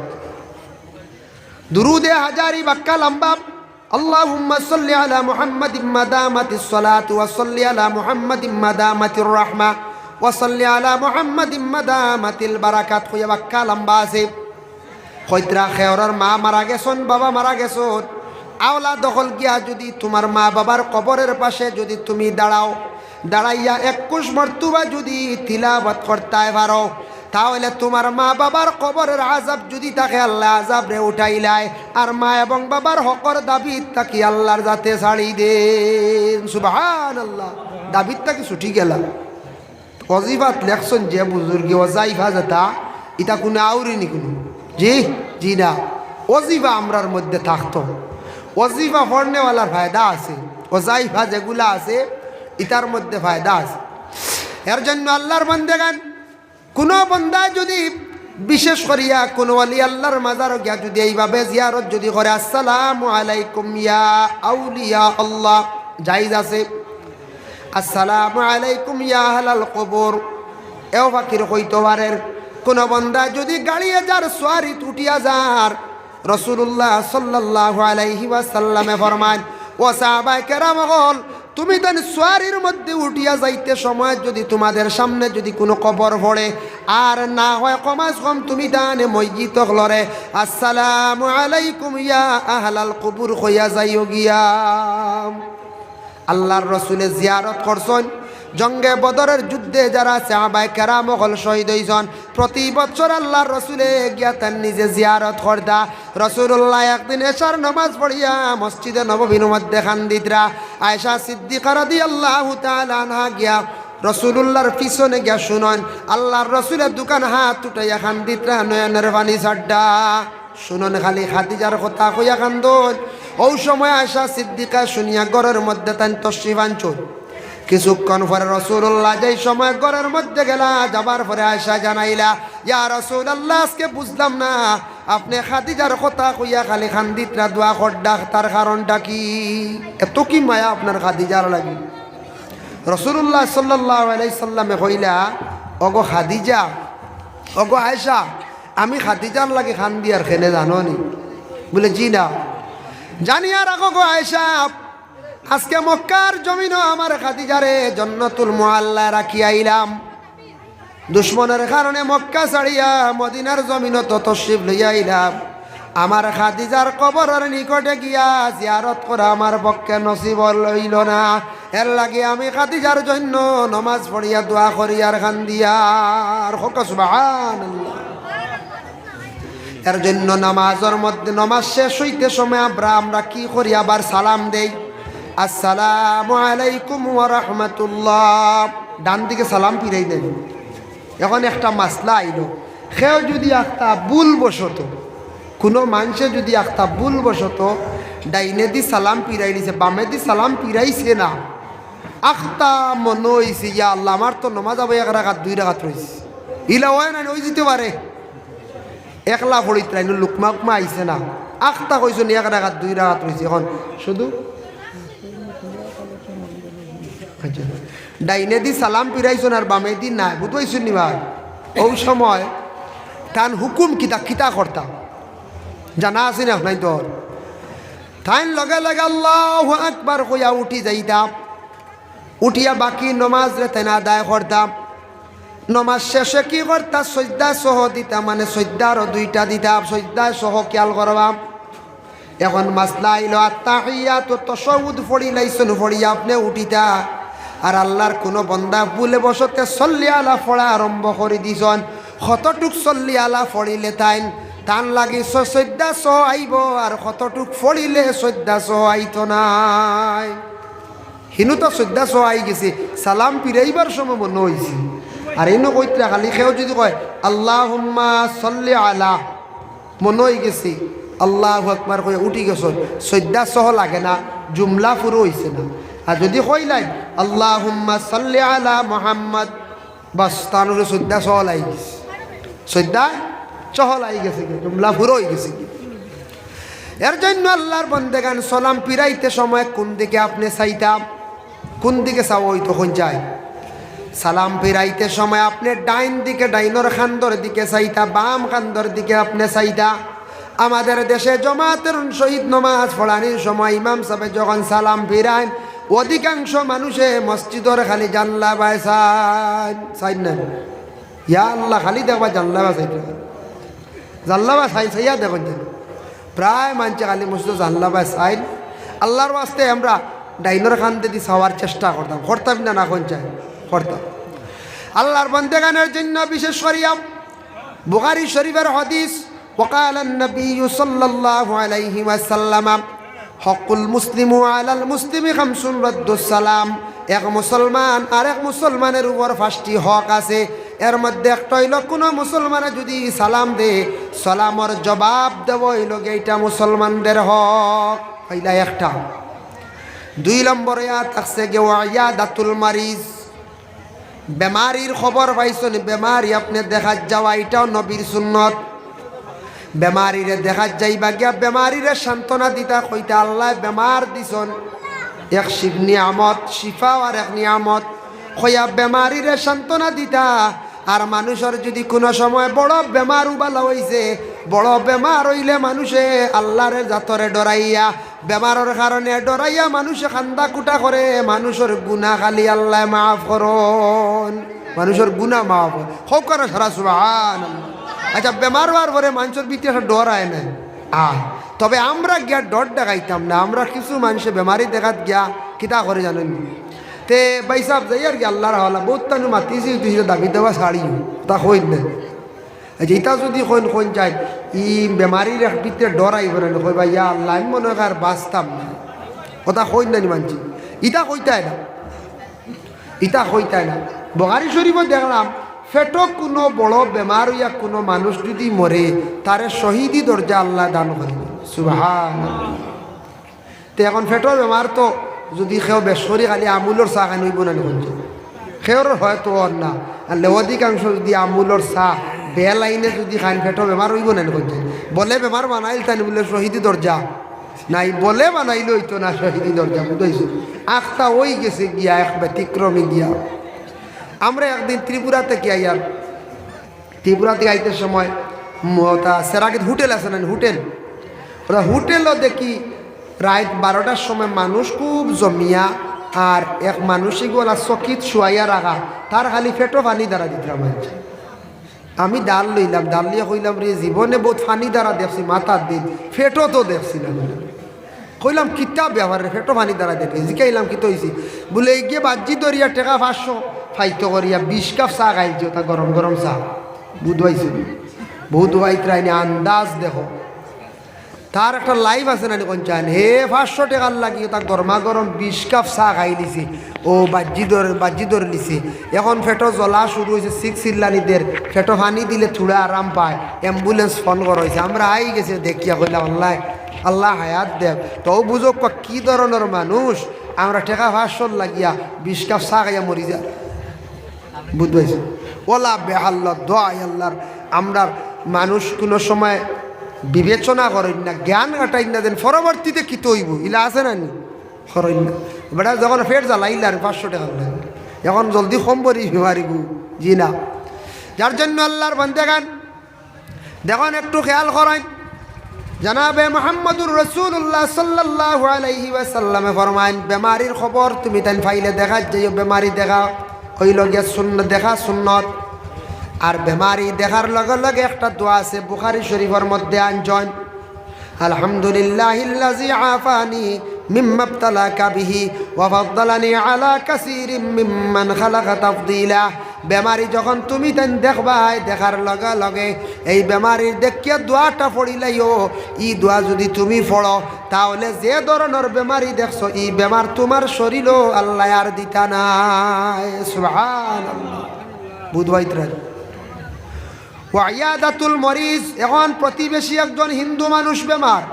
দুরুদে হাজারি বাক্কা লম্বা। আল্লাহুম্মা সাল্লি আলা মুহাম্মাদিন মা দামাতিস সালাতু ওয়া সাল্লি আলা মুহাম্মাদিন মা দামাতির রাহমা ওয়া সাল্লি আলা মুহাম্মাদিন মা দামাতিল বারাকাত। কইয়া বাক্কা লম্বা আছে। কইত্রা খেয়রের মা মারা গেছন, বাবা মারা গেছন, আওলা দখল গিয়া যদি তোমার মা বাবার কবরের পাশে যদি তুমি দাঁড়াও, দাঁড়াইয়া 21 মর্তবা যদি তিলাওয়াত করতে পারো, তাহলে তোমার মা বাবার কবরের আযাব যদি থাকে আল্লাহ আযাব রে উঠাইলায়, আর মা এবং বাবার হকর দাবিত তাকি আল্লাহর যাতে ছাড়ি দেন। সুবহানাল্লাহ। দাবিত তাকি ছুটি গেলা। ওয়াজিফাত লেখছেন যে বুজুর্গে ওয়াজাইফা যেটা এটা কোনো আউরিনি কোনো, জি না, ওয়াজিফা আমরার মধ্যে থাকতো। ওয়াজিফা পড়নেওয়ালার ফায়দা আছে, ওয়াজাইফা যেগুলা আছে ইতার মধ্যে ফায়দা আছে। এর জন্য আল্লাহর বান্দাগান কোনো বন্দা যদি বিশেষ করিয়া কোনো ওয়ালি আল্লাহর মাজার গিয়া যদি এইভাবে জিয়ারত যদি করে, আসসালামু আলাইকুম ইয়া আউলিয়া আল্লাহ, জায়েজ আছে। আসসালামু আলাইকুম ইয়া আহলাল কবর, এও ফাকির কইতে পারেন। কোন বন্দা যদি গাড়িয়ে যার সোয়ারিত উঠিয়া যার, রাসূলুল্লাহ সাল্লাল্লাহু আলাইহি ওয়াসাল্লামে ফরমান, ও সাহাবায়ে কেরাম হল, তুমি তান সোয়ারির মধ্যে উঠিয়া যাইতে সময় যদি তোমাদের সামনে যদি কোনো কবর পড়ে, আর না হয় কমাস কম তুমি তানে মসজিদ লরে আসসালামু আলাইকুম ইয়া আহলাল কবর কইয়া যাইও গিয়া। আল্লাহর রসুলের জিয়ারত করছেন। জঙ্গে বদরের যুদ্ধে যারা সাহাবায়ে কেরাম হল শহীদ হইছেন, প্রতি বছর আল্লাহর রসুলে গিয়া তার নিজে জিয়ারত করদা। রসুল্লাহ একদিন এশার নামাজ পড়িয়া মসজিদে নববীর মধ্যে খান্দিতরা আয়েশা সিদ্দিকা রাদিয়াল্লাহু তাআলা আনহা গিয়া রসুল্লাহর পিছনে গিয়া শুনন আল্লাহর রসুলের দোকান হাত উঠাইয়া খান্দিতরা নয়নের পানি ছাড়ডা। শুনন খালি খাদিজার কথা কইয়া কান্দন। ওই সময় আয়েশা সিদ্দিকা শুনিয়া ঘরের মধ্যে তান তশরিফ আনছন। কিছুক্ষণ পরে রসুল্লাহ যেই সময় ঘরের মধ্যে গেলা, যাবার পরে আয়েশা জানাইলা, ইয়া রাসূলুল্লাহ, আজকে বুঝলাম না আপনি খাদিজার কথা কইয়া খালি খান্দিতরা দোয়া করডা, তার কারণটা কি? এত কি মায়া আপনার খাদিজার লাগি? রসুল্লাহ সাল্লাল্লাহু আলাইহি সাল্লামে কইলা, ওগো খাদিজা, ওগো আয়েশা, আমি খাদিজার লাগে খান্দি আর খেনে জানো নি? বলে জি না। জানি আর আগো গো আয়েশা, আজকে মক্কার জমিনও আমার খাদিজারে জান্নাতুল মুআল্লায় রাখি আইলাম। দুশ্মনের কারণে মক্কা ছাড়িয়া মদিনার জমিনও তো তশরিফ লইয়া আইলাম। আমার খাদিজার কবরের নিকটে গিয়া জিয়ারত করা আমার পক্ষে নসিব লইল না। এর লাগে আমি খাদিজার জন্য নমাজ পড়িয়া দোয়া করি আর খান্দিয়ার হক সুবহানাল্লাহ। এর জন্য নামাজের মধ্যে নমাজ শেষ হইতে সময় আমরা কি করি? আবার সালাম দেই, আসসালামু আলাইকুম ওয়া রাহমাতুল্লাহ। ডান দিকে সালাম ফিরাই দেন। এখন একটা মাসলা আইল, কেউ যদি একটা ভুল বসত, কোনো মানুষে যদি একটা ভুল বসত ডাইনে দি সালাম ফিরাই দিছে, বামে দি সালাম ফিরাইছে না, আখতা মনে হয়েছে ইয়া আল্লাহ আমার তো নমাজ আবার 1 রাকাত 2 রাকাত রয়েছে, ইলা হয় না ওই যেতে পারে একলা পড়িত রাইন লুকমা উকমা আইছে না, আখতা কইছেন 1 রাকাত 2 রাকাত রয়েছে। এখন শুধু ডাইনে দি সালাম ফিরাইছেন আর বামে দি নাই, বুঝবাইছেন নি ভাই? ওই সময় তান হুকুম কিতা কিতা করতাম জানা আছে না নাই? তোর তাইন লগে লগে আল্লাহু আকবার কইয়া উঠি যাইতাম, উঠিয়া বাকি নমাজ রে তাই আদায় করতাম। নমাজ শেষে কি করতাম? সজদা সহ দিতাম, মানে সজদারও 2টা দিতাম, সজদা সহ খেয়াল করবাম। এখন মাসলা আইল, আত্তাহিয়াতু তাশাহুদ পড়ি লাইছেন, পড়িয়া আপনি উঠিতা আর আল্লাহর কোনো বন্দা ভুলে বসতে সল্লি আলা পড়া আরম্ভ করে দিছন। কতটুক সল্লি আলা পড়িলে তাইন টান লাগি সজদা সহ আইব, আর কতটুক পড়িলে সজদা সহ আইতো নাই। হিনু তো সজদা সহ আই গেছে, সালাম ফিরাইবার সময় মনে হয়েছে। আর এনে কইতে খালি খেয়েও যদি কয় আল্লাহুম্মা সল্লি আলা, মনে হয়ে গেছে আল্লাহু আকবার কয়ে উঠি গেছ, সজদা সহ লাগে না, জুমলা পুরো হইছে না। আর যদি কইলাই আল্লাহুম্মা সাল্লি আলা মুহাম্মদ, বাস তার সজদা সহ লাই গেছে, সজদা সহ লাই গেছে, জুমলা পুরো হয়ে গেছে। এর জন্য আল্লাহর বন্দেগান সালাম ফিরাইতে সময় কোন দিকে আপনি চাইতাম? কোন দিকে চাও ওই তখন যায়। সালাম ফিরাইতে সময় আপনি ডাইন দিকে, ডাইনর খান্দর দিকে চাইতা, বাম খান্দর দিকে আপনি চাইতা। আমাদের দেশে জমাতের শহীদ নমাজ পড়ানির সময় ইমাম সাহেব যখন সালাম ফিরায় অধিকাংশ মানুষে মসজিদের খালি জানলা বাই সাইন না ইয়া আল্লাহ খালি দেখবা জানলা বা সাইড জানলা বা সাইয়া দেখুন যেন প্রায় মানছে খালি মসজিদ জানলা বা সাইন আল্লাহর বাস্তে আমরা ডাইনোর খান দিদি চাওয়ার চেষ্টা করতাম না কোন চাই করতাম আল্লাহর বন্দেগানের জন্য বিশেষ করিয়া বুখারী শরীফের হাদিস وقال النبي صلى الله عليه وسلم حق المسلم على المسلم خمس رد السلام এক মুসলমান আর এক মুসলমানের উপর 5টি হক আছে এর মধ্যে একটা হইল কোন মুসলমানে যদি সালাম দে সালামের জবাব দেব হইল এইটা মুসলমানদের হক হইলা একটা 2 নম্বরে থাকছে গে ওয়ায়াদাতুল মারিজ বেমারির খবর পাইছেন বেমারি আপনি দেখা যাওয়া এটাও নবীর সুন্নত বেমারিরে দেখা যাইবা গিয়া বেমারিরে সান্ত্বনা দিতা কইতা আল্লাহ বেমার দিছন এক শিব নিয়ামত শিফা আর এক নিয়ামত কইয়া বেমারিরে সান্ত্বনা দিতা আর মানুষের যদি কোনো সময় বড় বেমার উবালা হইছে বড় বেমার হইলে মানুষে আল্লাহর জাতরে ডরাইয়া বেমারের কারণে ডরাইয়া মানুষে খান্দা কুটা করে মানুষের গুনাহ খালি আল্লাহ মাফ করন মানুষের গুনাহ মাফ হোক করে সারা সুবহানাল্লাহ আচ্ছা বেমার হওয়ার পরে মানুষের ভিতরে একটা ডর আয় না তবে আমরা গিয়া ডর দেখাইতাম না আমরা কিছু মানুষে বেমারি দেখাত গিয়া কিতা করে জানেন তে ভাই সাহেব যাই আর কি আল্লাহর হলা বহুত তানু মাতিছি তুই দাবি দেওয়া শাড়ি তা হইন না যেটা যদি কোন চাই ই বেমারির ভিতরে ডর আইব না কই ভাই ইয়া আল্লাহ আমি মনে হয় আর বাঁচতাম না কথা হইন না মানছি ইটা কইতাই না ইটা কইতাই না বুখারী শরীফে দেখলাম ফেটো কোনো বড় বেমার হইয়া কোনো মানুষ যদি মরে তারে শহীদি দরজা আল্লাহ দান করিব সুবহানাল্লাহ তো এখন ফেটোর বেমার তো যদি কেউ বেসরি খালি আমুলর চাহ খাই নইব না শুনছে সেওর হয়তো আর না আর অধিকাংশ যদি আমুলর চাহ বেয়া লাইনে যদি খান ফেটো বেমার হইব না শুনছে বলে বেমার বানাইল তাই বলে শহীদি দরজা নাই বলে বানাইল হইতো না শহীদি দরজা বুঝাইছো আখটা ওই গেছে গিয়া এক ব্যতিক্রমে গিয়া আমরা একদিন ত্রিপুরা থেকে আইয়ার ত্রিপুরা থেকে আইতে সময় ওটা সেরাগিত হোটেল আছে না হোটেল ওটা হোটেলও দেখি রাত 12টার সময় মানুষ খুব জমিয়া আর এক মানুষই গোলা চকিত শুয়াইয়া রাখা তার খালি ফেটো পানি দ্বারা দিতাম আমি ডাল লইলাম ডাল লিয়ে কইলাম রে জীবনে বহুত পানি দ্বারা দেখছি মাথার দিন ফেটো তো দেখছি না কইলাম কিতাব ব্যবহারে ফেটো পানি দ্বারা দেখি জিকাইলাম কি তো হয়েছি বলে গিয়ে বাজি দরিয়া টেকা 500 ফাইতো করিয়া 20 কাপ চা খাইছি ওটা গরম গরম চা বুধবাইছিল বহুত বাইত্রাইনি আন্দাজ দেখো তার একটা লাইভ আছে না কোন চান হে 500 টাকার লাগি ওটা গরমা গরম 20 কাপ চা খাই লিছে ও বাজি দর লিছে এখন ফেটো জ্বলা শুরু হয়েছে 6 চিল্লানিদের ফেটো পানি দিলে থোড়া আরাম পায় অ্যাম্বুলেন্স ফোন করা হয়েছে আমরা আই গেছে দেখিয়া কইলাম আল্লাহ হায়াত দেব তো বুঝো কি ধরনের মানুষ আমরা টাকা 500 লাগিয়া 20 কাপ চা খাইয়া মরি যা বুঝবাইছি ওলা বেহাল্লা দোয়া আল্লাহর আমরা মানুষ কোনো সময় বিবেচনা করেন না জ্ঞান কাটাইন না দেন পরবর্তীতে কি তৈব ইলা আছে না নি করেন না বেটা যখন ফের জ্বালাইল আর 500 টাকা লাগে এখন জলদি কম করি বিমারিব জি না যার জন্য আল্লাহর বান্দাগান দেখুন একটু খেয়াল করেন জনাবে মুহাম্মদুর রাসূলুল্লাহ সাল্লাল্লাহু আলাইহি ওয়াসাল্লামে ফরমায়েন বেমারির খবর তুমি তাই ফাইলে দেখা যাইও বেমারি দেখা হইল গিয়া সুন্নত দেখা সুন্নত আর বেমারি দেখার লগে লগে একটা দোয়া আছে বুখারী শরীফের মধ্যে আনজন আলহামদুলিল্লাহিল্লাযী আফানি মিম্মা ইবতালাকা বিহি ওয়া ফাদ্দালানি আলা কাসীরিম মিম্মান খালাকা তাফদীলা বেমারি যখন তুমি তাই দেখবাই দেখার লগে লগে এই বেমারির দেখিয়া দোয়াটা পড়িলাইও ই দোয়া যদি তুমি পড়ো তাহলে যে ধরনের বেমারি দেখছো এই বেমার তোমার শরীরও আল্লাহ আর দিতা নাই সুবহানাল্লাহ বুধবাইত্রা ওয়াইয়াদাতুল মরিজ এখন প্রতিবেশী একজন হিন্দু মানুষ বেমার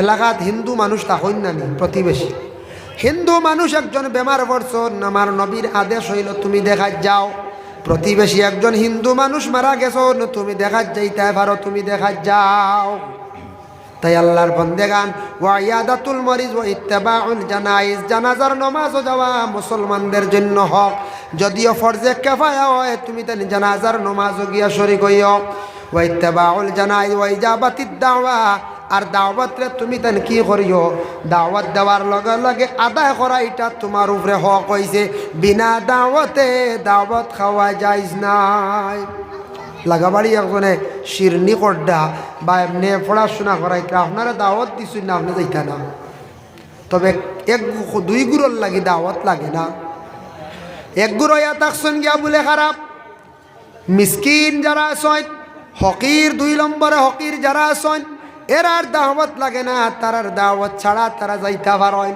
এলাকাত হিন্দু মানুষ তখন না নি প্রতিবেশী হিন্দু মানুষ একজন বেমার পড়ছন আমার নবীর আদেশ হইল তুমি দেখা যাও প্রতিবেশী একজন হিন্দু মানুষ মারা গেছন তুমি দেখা যাইতে পারো তুমি দেখা যাও তাই আল্লাহর বন্দেগান ওয়াইয়াদাতুল মরিজ ওয়া ইত্তিবাউল জানাইজ জানাজার নামাজও যাওয়া মুসলমানদের জন্য হক যদিও ফরজে কিফায়া হয় তুমি তাই জানাজার নামাজও গিয়া শরীক হইও ওয়া ইত্তিবাউল জানাইজ ওয়া ইজাবাতিদ দাওয়া আর দাওয়াতরে তুমি তেন কি করিও দাওয়াত দেওয়ার লগে লগে আদায় করা এটা তোমার উপরে হক হইছে বিনা দাওয়াতে দাওয়াত খাওয়া যাইজ নাই লাগাবাড়ি একজনে শিরনি করডা বা এমনি পড়াশোনা করাইতে আপনারা দাওয়াত দিছুন না আপনি যাইতা না তবে দুই গুড়র লাগি দাওয়াত লাগে না এক গুড় ইয়া তাকছুন গিয়া বলে খারাপ মিসকিন যারা আছেন হকির 2 নম্বরে হকির যারা আছেন এরার দাওয়াত লাগে না তারার দাওয়াত ছাড়া তারা যাইতে পারেন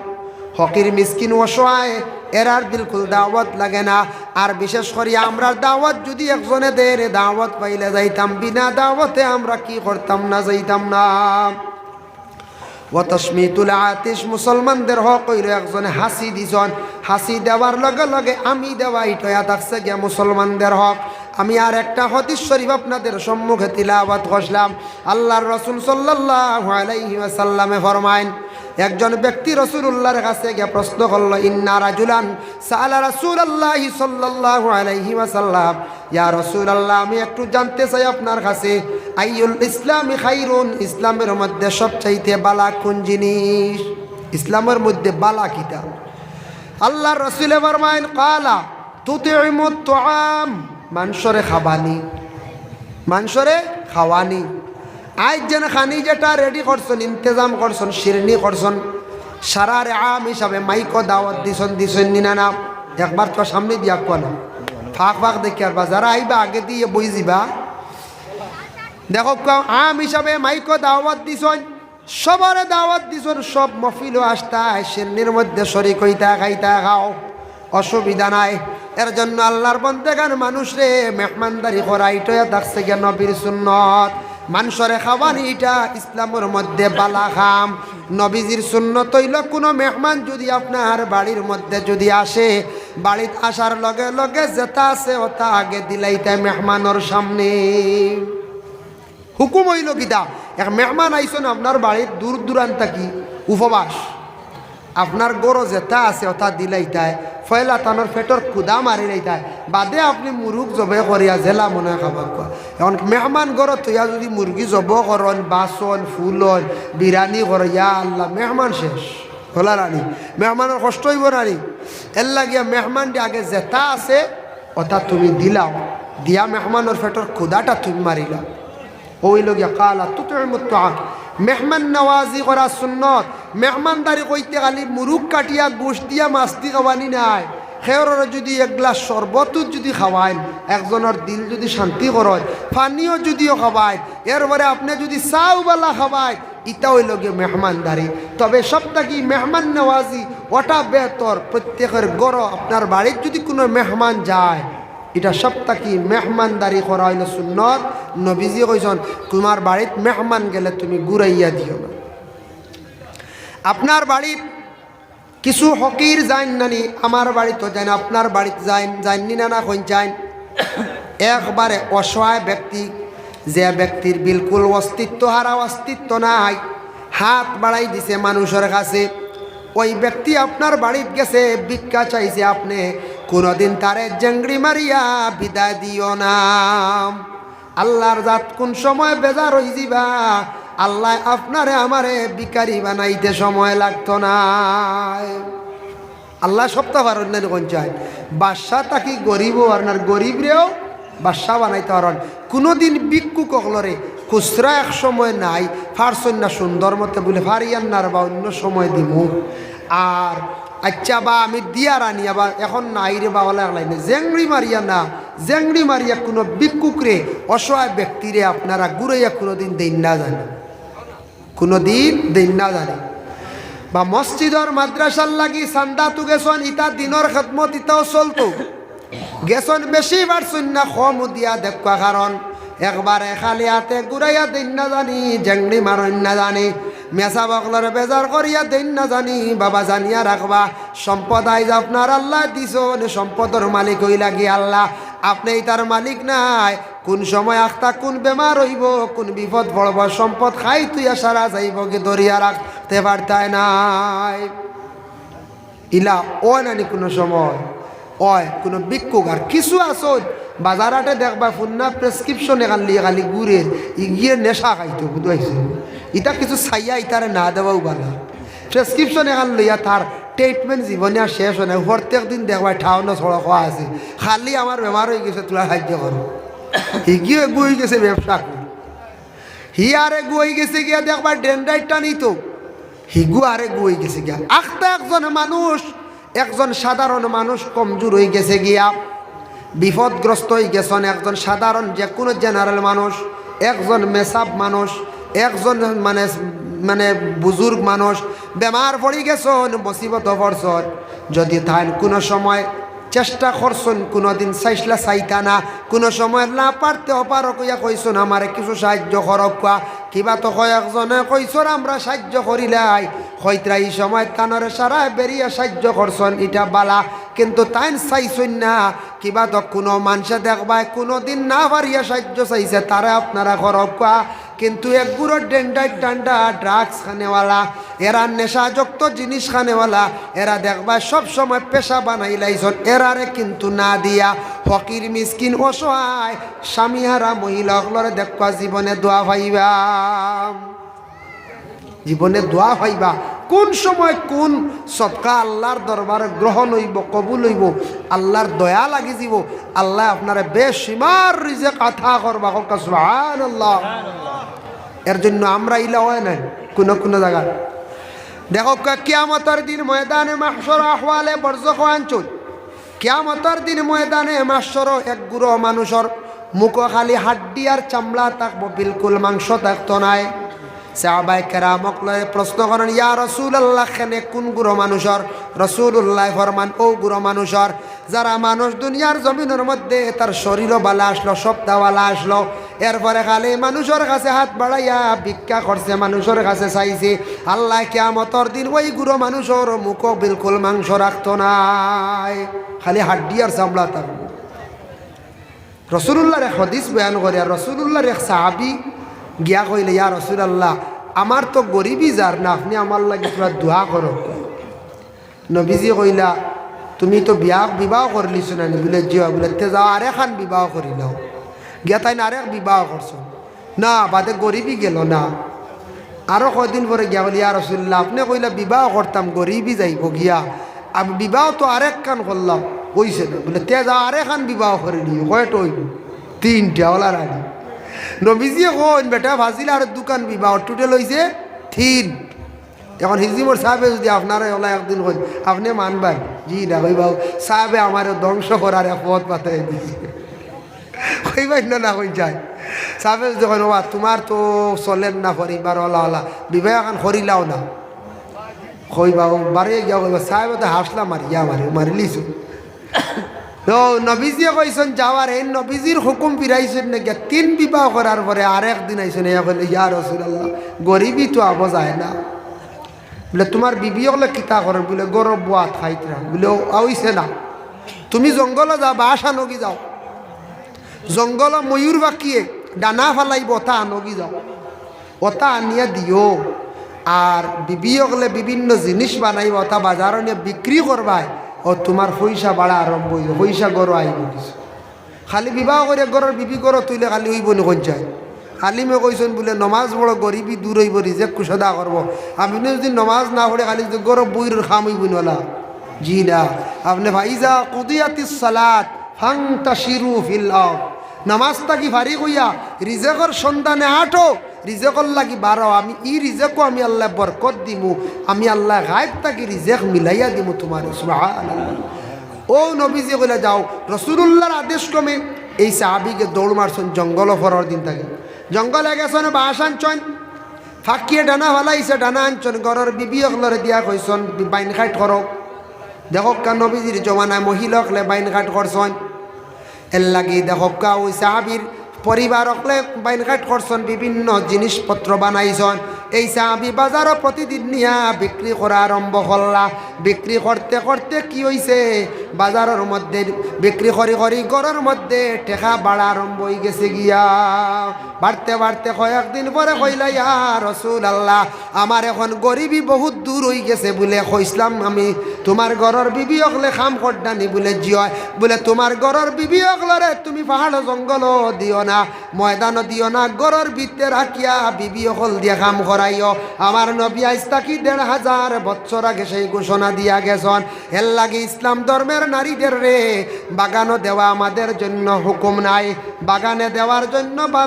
হকির মিসকিন অসহায় এরার বিলকুল দাওয়াত লাগে না আর বিশেষ করে আমরা দাওয়াত যদি একজনে দেয় দাওয়াত পাইলে যাইতাম বিনা দাওয়াতে আমরা কি করতাম না যাইতাম না ওয়াতাশমিতুল আতিশ মুসলমানদের হক হইল একজনে হাসি দিছন হাসি দেওয়ার লগে লগে আমি দেওয়া ইটয়া থাকছে গিয়া মুসলমানদের হক আমি আর একটা হাদিস শরীফ আপনাদের সম্মুখে তিলাওয়াত করলাম আল্লাহর রাসূল সাল্লাল্লাহু আলাইহি ওয়াসাল্লামে ফরমায়েন একজন ব্যক্তি রাসূলুল্লাহর কাছে গিয়ে প্রশ্ন করল ইন্না রাজুলান সাআলা রাসূলুল্লাহি সাল্লাল্লাহু আলাইহি ওয়াসাল্লাম ইয়া রাসূলুল্লাহ আমি একটু জানতে চাই আপনার কাছে আইয়ুল ইসলামি খায়রুন ইসলামের মধ্যে সবচাইতে বালা কোন জিনিস ইসলামের মধ্যে বালা কিটা আল্লাহর রাসূল ফরমায়েন ক্বালা তুতিমুত তুআম মানুষরে খাওয়ানি আজ যেন খানি যেটা রেডি করছেন ইন্তজাম করছেন শিরনি করছেন সারারে আম হিসাবে মাইকো দাওয়াত দিছেন নি না একবার তো সামনে দিয়া কোনা ফাঁক ফাঁক দেখি আর যারা আইবা আগে দিয়ে বই যাবা দেখো আম হিসাবে মাইকো দাওয়াত দিছেন সবারে দাওয়াত দিছেন সব মফিলও আসতা শিরনির মধ্যে শরীক হইতা খাইতা খাও অসুবিধা নাই এর জন্য আল্লাহর বন্দেগান মানুষ রে মেহমানদারি করা এটাই থাকছে গিয়া নবীর সুন্নত মানুষরে খাওয়ানি এটা ইসলামের মধ্যে বালা খাম নবীজির সুন্নত হইল কোনো মেহমান যদি আপনার বাড়ির মধ্যে যদি আসে বাড়িত আসার লগে লগে যেটা আছে ওটা আগে দিলাইতে মেহমানের সামনে হুকুম হইল কিতা এক মেহমান আইসন আপনার বাড়ির দূর দূরান্ত কি উপবাস আপনার গরো যেটা আছে ওটা দিলাইতায় ফয়লা তানোর পেটর ক্ষুদা মারি লাইতায় বাদে আপনি মুরুগ জবে করিয়া জেলা মনে খাবার কোয়া এখন মেহমান গরত তুইয়া যদি মুরগি জব করন বাসন ফুলন বিরিয়ানি করিয়া আল্লাহ মেহমান শেষ হলা রানি মেহমানের কষ্ট হইব রানি এর লাগিয়া মেহমানটি আগে যেটা আছে ওটা তুমি দিলাও দিয়া মেহমানের পেটর ক্ষুদাটা তুমি মারিলাম ওই লগিয়া কালা তুতিমুত তুআম মেহমান নওয়াজি করা সুন্নত মেহমানদারি কইতে খালি মুরুগ কাটিয়া গোশ দিয়া মাছটি খাওয়ানি নাই খেয়রের যদি এক গ্লাস শরবত যদি খাওয়াইন একজনের দিল যদি শান্তি করেন পানিও যদিও খাওয়াইন এরপরে আপনি যদি চাউবালা খাওয়াইন ইটা হইল গিয়ে মেহমানদারি তবে সবটা কি মেহমান নওয়াজি ওটা বেহতর প্রত্যেকের গড় আপনার বাড়ির যদি কোনো মেহমান যায় এটা সবটা কি মেহমানদারি করা হইল সুন্নত নবীজি কইছেন তোমার বাড়িত মেহমান গেলে তুমি ঘুরাইয়া দিও না আপনার বাড়িত কিছু হকির যাইন নানি আমার বাড়িতে যান আপনার বাড়িতে যাইনি না কইন যাইন একবারে অসহায় ব্যক্তি যে ব্যক্তির বিলকুল অস্তিত্ব হারা অস্তিত্ব নাই হাত বাড়াই দিছে মানুষের কাছে ওই ব্যক্তি আপনার বাড়িতে গেছে ভিক্ষা চাইছে আপনি কোনোদিন তারে জেংড়ি মারিয়া বিদায় দিও না আল্লাহর জাত কোন সময় বেজার হই যাবা আল্লাহ আপনারে আমারে ভিখারি বানাইতে সময় লাগতো না আল্লাহ সপ্তাহ পারেন না কোন চায় বাদশাহ তাকি গরিবও আর না গরিবরেও বাদশাহ বানাইতে পারেন কোনোদিন ভিক্ষু ককলরে খুচরা এক সময় নাই ফারসন না সুন্দর মতে বলে ফারিয়ান্নার বা অন্য সময় দিমু আর আচ্ছা বা আমি দিয়া রানি আবার এখন নাই রে বাবা লাগলাই না জেংড়ি মারিয়া না জেংড়ি মারিয়া কোনো ভিক্ষুকরে অসহায় ব্যক্তিরে আপনারা ঘুরাইয়া কোনোদিন দেন না জানে কোনোদিন দেন না জানে বা মসজিদর মাদ্রাসার লাগি চান্দা তু গেছন ইটা দিনের খেদমত ইটাও চলতো গেছন বেশি বাড়ছুন না কম দিয়া দেখা কারণ একবারে খালি হাতে ঘুরাইয়া দেন না জানি জেংড়ি মারন না জানি মেসা বকলরে বেজার করিয়া দেন না জানি বাবা জানিয়া রাখবা সম্পদ আইজ আপনার আল্লাহ দিছন সম্পদের মালিক হই লাগি আল্লাহ আপনি তার মালিক নাই কোন সময় আখতা কোন বেমার হইব কোন বিপদ পড়ব সম্পদ খাই তুই সারা যাইব কি দরিয়া রাখতে পারতায় নাই ইলা ও নানি কোনো সময় ওয় কোনো ভিক্ষুক আর কিছু আসন বাজারাটে দেখবা ফুন্না প্রেসক্রিপশন খালি খালি গুড়ের ইগিয়ে নেশা খাইতো বুঝাইছে ইটা কিছু চাইয়া ইটারে না দেওয়াও ভালো। প্রেসক্রিপশন এখন লইয়া তার ট্রিটমেন্ট জীবনে আর শেষ হয় না, প্রত্যেক দিন দেখবা ঠাউন ছড়া খাওয়া আছে, খালি আমার বেমার হয়ে গেছে তোলা সাহায্য করো। হিগিও এগু হয়ে গেছে ব্যবসা করি, হি আর এগু হয়ে গেছে গিয়া দেখবা ডেন্ডাইটটা নিত, হিগু আর এগু হয়ে গেছে গিয়া। আখটা একজন মানুষ, একজন সাধারণ মানুষ কমজোর হয়ে গেছে গিয়া, বিপদগ্রস্ত হয়ে গেছেন একজন সাধারণ যে কোনো জেনারেল মানুষ, একজন মেসাব মানুষ, একজন মানে বুজুর্গ মানুষ বেমার পড়ে গেছেন, মুসিবত পড়ছেন। যদি তাই কোনো সময় চেষ্টা করছেন, কোনো দিন চাইসলা চাইতা না, কোনো সময় না পারতে অপারো কইয়া কইছেন আমারে কিছু সাহায্য করক কোয়া, কিবা তো কয়েকজনে কইছেন আমরা সাহায্য করিলাই, হয়তো এই সময় কানরে সারায় বেরিয়ে সাহায্য করছেন, এটা বালা। কিন্তু তাই চাইছেন না, কিবা তো কোনো মানুষে দেখবাই কোনো দিন না পারিয়া সাহায্য চাইছে, তারা আপনারা করক কোয়া। কিন্তু একগুড়ো ডেন্ডাই ডান্ডা ড্রাগস খানেওয়ালা, এরা নেশাযুক্ত জিনিস খানেওয়ালা, এরা দেখবা সব সময় পেশা বানাই লাইছন, এরারে কিন্তু না দিয়া ফকির মিসকিন অসহায় স্বামীহারা মহিলাগুলোরে দেখবা জীবনে দোয়া পাইবা, জীবনে দোয়া পাইবা। কোন সময় কোন সদকা আল্লাহর দরবারে গ্রহণ হইব, কবুল হইব, আল্লাহর দয়া লাগি যাব, আল্লাহ আপনারা বেশিমার রিজেক আথা করবা। সুবহানাল্লাহ। এর জন্য আমরা ইলা হয় না কোন কোন জায়গায় দেখো কিয়ামতের দিন ময়দানে মাহশর আহওয়ালে বরজখ আনচুল, কিয়ামতের দিন ময়দানে মাহশর এক গুরো মানুষের মুখ খালি হাড্ডি আর চামড়া থাকবো, বিলকুল মাংস থাকতো নাই। সাহাবায়ে কেরামক লয়ে প্রশ্ন করেন, ইয়া রাসূলুল্লাহ খানে কোন গুরো মানুষের? রাসূলুল্লাহ ফরমান, ও গুরো মানুষের যারা মানুষ দুনিয়ার জমিনের মধ্যে তার শরীরও বালা আসলো, সব দাওয়ালা আসলো, এরপরে খালি মানুষের কাছে হাত বাড়াইয়া ভিক্ষা করছে, মানুষের কাছে চাইছে। আল্লাহ কিয়ামতের দিন ওই গুরো মানুষের মুখ বিলকুল মাংস রাখতো নাই, খালি হাড্ডি আর চামড়া থাকবো। রাসূলুল্লাহর এক হাদিস বয়ান করে, আর রাসূলুল্লাহর এক সাহাবী গিয়া কইলে, ইয়া রাসূলুল্লাহ আমার তো গরিবই যার না, আপনি আমার লাগে পুরা দোয়া করো। নবীজি কইলা, তুমি তো বিবাহ করলিছ না? বলে জি। বলে তে যাও আর এখন বিবাহ করি নাও। গিয়া তাই না আরেক বিবাহ করছো না, বাদে গরিবই গেল না। আরও কয়দিন পরে গিয়া বলি, ইয়া রাসূলুল্লাহ আপনি কইলা বিবাহ করতাম, গরিবই যাইব গিয়া, আমি বিবাহ তো আরেক কান করলাম, কইছে না। বলে তে যাও আর এখন বিবাহ করে নিও। কয়টা হইব? 3টা ওলা রানি। নবীজিয়ে কইন বেটা ভাজিল আর দোকান বিবাহ টোটাল হয়েছে 3। এখন হিজিমর সাহেবে যদি আপনারা ওলা একদিন কইন আপনি মানবেন? জি না কইবাও, সাহেবে আমার ধ্বংস করার পথ পাতাই দিছে, কইবেন না কই যায়। সাহেবে যদি কইন বাবা তোমার তো চলেন না পরিবার ওলা ওলা, বিবাহ এখন করিলাও না, কইবাও বারে গিয়া কইবা সাহেবে তো হাসলা মারিয়া মারিলিছো। নবীজিয়ে কইছেন যাওয়ার, এই নবীজির হুকুম ফিরাইছেন না গিয়া 3 বিবাহ করার পরে আর একদিন আইসেন, ইয়া রাসূলুল্লাহ গরিবই তো আবো যায় না। বলে তোমার বিবি হলে কিতা করেন? বলে গরব বাত খাইতরা। বলে আইছে না, তুমি জঙ্গলে যাও, বাসা নগি যাও, জঙ্গল ময়ূর বাকিয়ে ডানা ফালাইব, ওটা আনগি যাও, ওটা আনিয়া দিও। আর বিবি হলে বিভিন্ন জিনিস বানাইব, ওটা বাজারে নিয়ে বিক্রি করবাই, ও তোমার পয়সা বাড়া আরম্ভ হইব, পয়সা গড় আইব কিছু। খালি বিবাহ করে গড়ের বিবি গড় তুইলে খালি হইব নি কোন যায়? আলিমে কইছেন বলে নমাজ বড় গরিবি দূর হইব, রিজেক কুসদা করবো। আপনি যদি নমাজ না পড়ে খালি গড় বইয়ের খাম হইব না। জি না, আপনি ভাইজা কুদিয়াতিস সালাত ফান্তাশিরু ফিল আরদ, নামাজটা কি ফারি কইয়া রিজেকর সন্ধানে আটো, রিজেকর লাগি বারো। আমি ই রিজেকও আমি আল্লাহ বরকত দিমু, আমি আল্লাহ গায়েব তাকে রিজেক মিলাইয়া দিমু তোমার। সুবহানাল্লাহ। ও নবীজি কইলা যাও। রাসূলুল্লাহর আদেশ ক্রমে এই সাহাবীকে দৌড় মারছেন জঙ্গল ফরর দিন থাকে, জঙ্গলে গেছেন বাস আনছেন, ফাঁকিয়ে ডানা ফালাইছে, ডানা আনছেন, ঘরের বিবি অকলরে দিয়া কইছেন বাইন খাট করো। দেখো কা নবীজির জমানায় মহিলা অকলে বাইন খাট করছেন, এর লাগি দেখো কা ওই সাহাবীর পরিবার অকলে বাইন খাট করছেন, বিভিন্ন জিনিসপত্র বানাইছেন। এই সাহাবী বাজারও প্রতিদিন নিয়া বিক্রি করা আরম্ভ করলা। বিক্রি করতে করতে কি হইছে, বাজারের মধ্যে বিক্রি করি করি ঘরের মধ্যে টেকা বাড়া আরম্ভ হয়ে গেছে গিয়া। বাড়তে বাড়তে কয়েকদিন পরে কইলা, ইয়া রাসূলুল্লাহ আমার এখন গরিবী বহুত দূর হয়ে গেছে, বলে কইসলাম আমি তোমার ঘরের বিবি অকলে খাম করডানি। বলে জিয়, বলে তোমার ঘরের বিবি অকলরে তুমি পাহাড় জঙ্গল দিও না, ময়দানও দিও না, গরর ভিতরে রাখিয়া বিবি হল দিয়া কাম করাইও। আমার নবী আজ তাকি ১,৫০০ বছর আগে সেই ঘোষণা দিয়া গেছেন। এর লাগে ইসলাম ধর্মের নারীদের রে বাগানও দেওয়া আমাদের জন্য হুকুম নাই, বাগানে দেওয়ার জন্য বা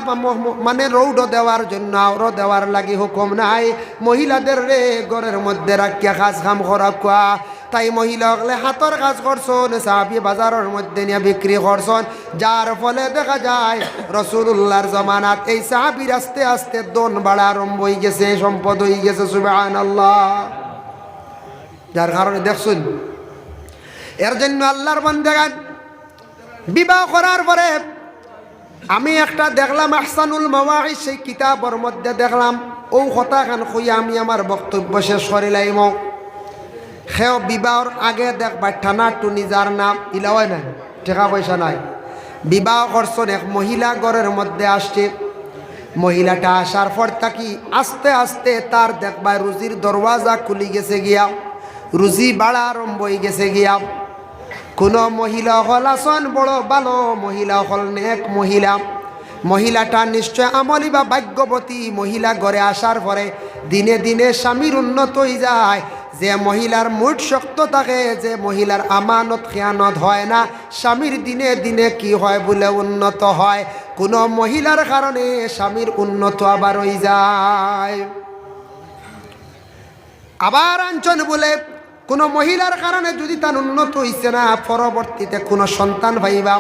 মানে রৌডো দেওয়ার জন্য আরও দেওয়ার লাগি হুকুম নাই। মহিলাদের রে ঘরের মধ্যে রাখিয়া কাজ কাম করা কোয়া। তাই মহিলা হলে হাতর কাজ করছেন, সাহাবি বাজারের মধ্যে নিয়ে বিক্রি করছেন, যার ফলে দেখা যায় রাসূলুল্লাহর জমানাত এই সাহাবির আস্তে আস্তে দন বাড়া আরম্ভ হয়ে গেছে, সম্পদ হয়ে গেছে। সুবহানাল্লাহ। যার কারণে দেখছেন, এর জন্য আল্লাহর বান্দাগণ বিবাহ করার পরে আমি একটা দেখলাম আহসানুল মাওয়াইজ সেই কিতাবের মধ্যে দেখলাম ও কথা খান কইয়া আমি আমার বক্তব্য শেষ করিলাম। সেও বিবাহর আগে দেখবা টানা টুনি যার নাম ইলাওয়াই নাই, টাকা পয়সা নাই, বিবাহ করছেন এক মহিলা ঘরের মধ্যে আসছে। মহিলাটা আসার পর থাকি আস্তে আস্তে তার দেখবা রুজির দরওয়াজা খুলি গেছে গিয়া, রুজি বাড়া আরম্ভ হয়ে গেছে গিয়া। কোনো মহিলা হল আসন বড় ভালো মহিলা হল নেক মহিলা, মহিলাটা নিশ্চয় আমলি বা ভাগ্যবতী মহিলা ঘরে আসার পরে দিনে দিনে স্বামীর উন্নত হয়ে যায়। যে মহিলার মুড শক্ত থাকে, যে মহিলার আমানত খেয়ানত হয় না, স্বামীর দিনে দিনে কি হয় বলে উন্নত হয়। কোনো মহিলার কারণে স্বামীর উন্নত আবার হয়ে যায়। আবার আঞ্চল বলে কোনো মহিলার কারণে যদি তার উন্নত হইছে না, পরবর্তীতে কোনো সন্তান ভাইবা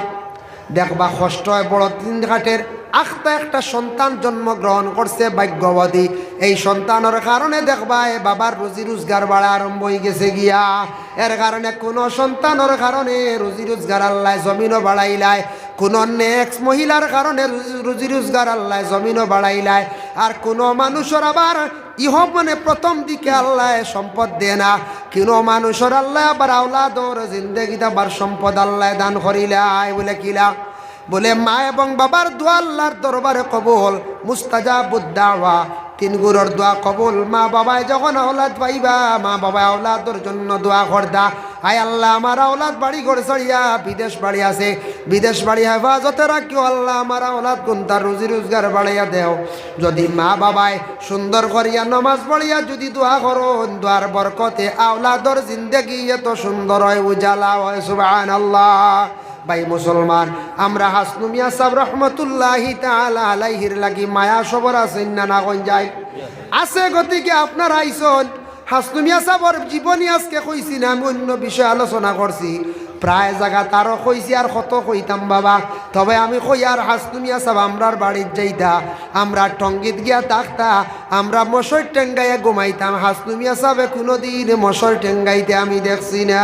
দেখবা কষ্ট হয়। বড় দিন ঘাটের আখতা একটা সন্তান জন্মগ্রহণ করছে ভাগ্যবতী, এই সন্তানের কারণে দেখবা বাবার রুজি রোজগার বাড়া আরম্ভ হয়ে গেছে গিয়া। এর কারণে কোনো সন্তানের কারণে রুজি রোজগার আল্লাহ জমিনও বাড়াইলায়, কোনো নেক্সট মহিলার কারণে রুজি রোজগার আল্লাহ জমিনও বাড়াইলায়। আর কোনো মানুষের আবার ইহ মানে প্রথম দিকে আল্লাহ সম্পদ দেয় না, কোনো মানুষের আল্লাহ আবার আওলাদর জিন্দগিতে আবার সম্পদ আল্লাহ দান করিলায়। বলে কিলা বলে মা এবং বাবার দোয়া আল্লাহর দরবারে কবুল, মুস্তাজাবুদ দাওয়া, তিন গুরুর দোয়া কবুল। মা বাবায় যখন আওলাদ পাইবা, মা বাবা আওলাদর জন্য দোয়া করদা, আয় আল্লাহ আমার আওলাদ বাড়ি ঘর ছাড়িয়া বিদেশ বাড়ি আছে, বিদেশ বাড়ি হেফাজতে রাখিও আল্লাহ আমার আওলাদ গুণ তার রুজি রোজগার বাড়াইয়া দেও। যদি মা বাবায় সুন্দর করিয়া নমাজ পড়িয়া যদি দোয়া করুন, দোয়ার বরকতে আওলাদর জিন্দেগি এত সুন্দর হয়, উজালা হয়। সুবহানাল্লাহ। ভাই মুসলমান, আমরা হাসনু মিয়া সাহেব রহমতুল্লাহি তাআলা আলাইহির লাগি মায়া সবর আছেন না না কোন যায় আছে। গতিকে আপনারা আইসন হাসনু মিয়া সাহেবর জীবনী আজকে কইছি না, আমি অন্য বিষয়ে আলোচনা করছি, প্রায় জায়গা তারও কইছি আর কত কইতাম বাবা। তবে আমি কই আর হাসনু মিয়া সাহেব আমরার বাড়ির যাইতা, আমরা টঙ্গিত গিয়া থাকতা, আমরা মশর টেঙ্গাইয়া ঘুমাইতাম। হাসনু মিয়া সাহেবে কোনোদিন মশর টেঙ্গাইতে আমি দেখছি না।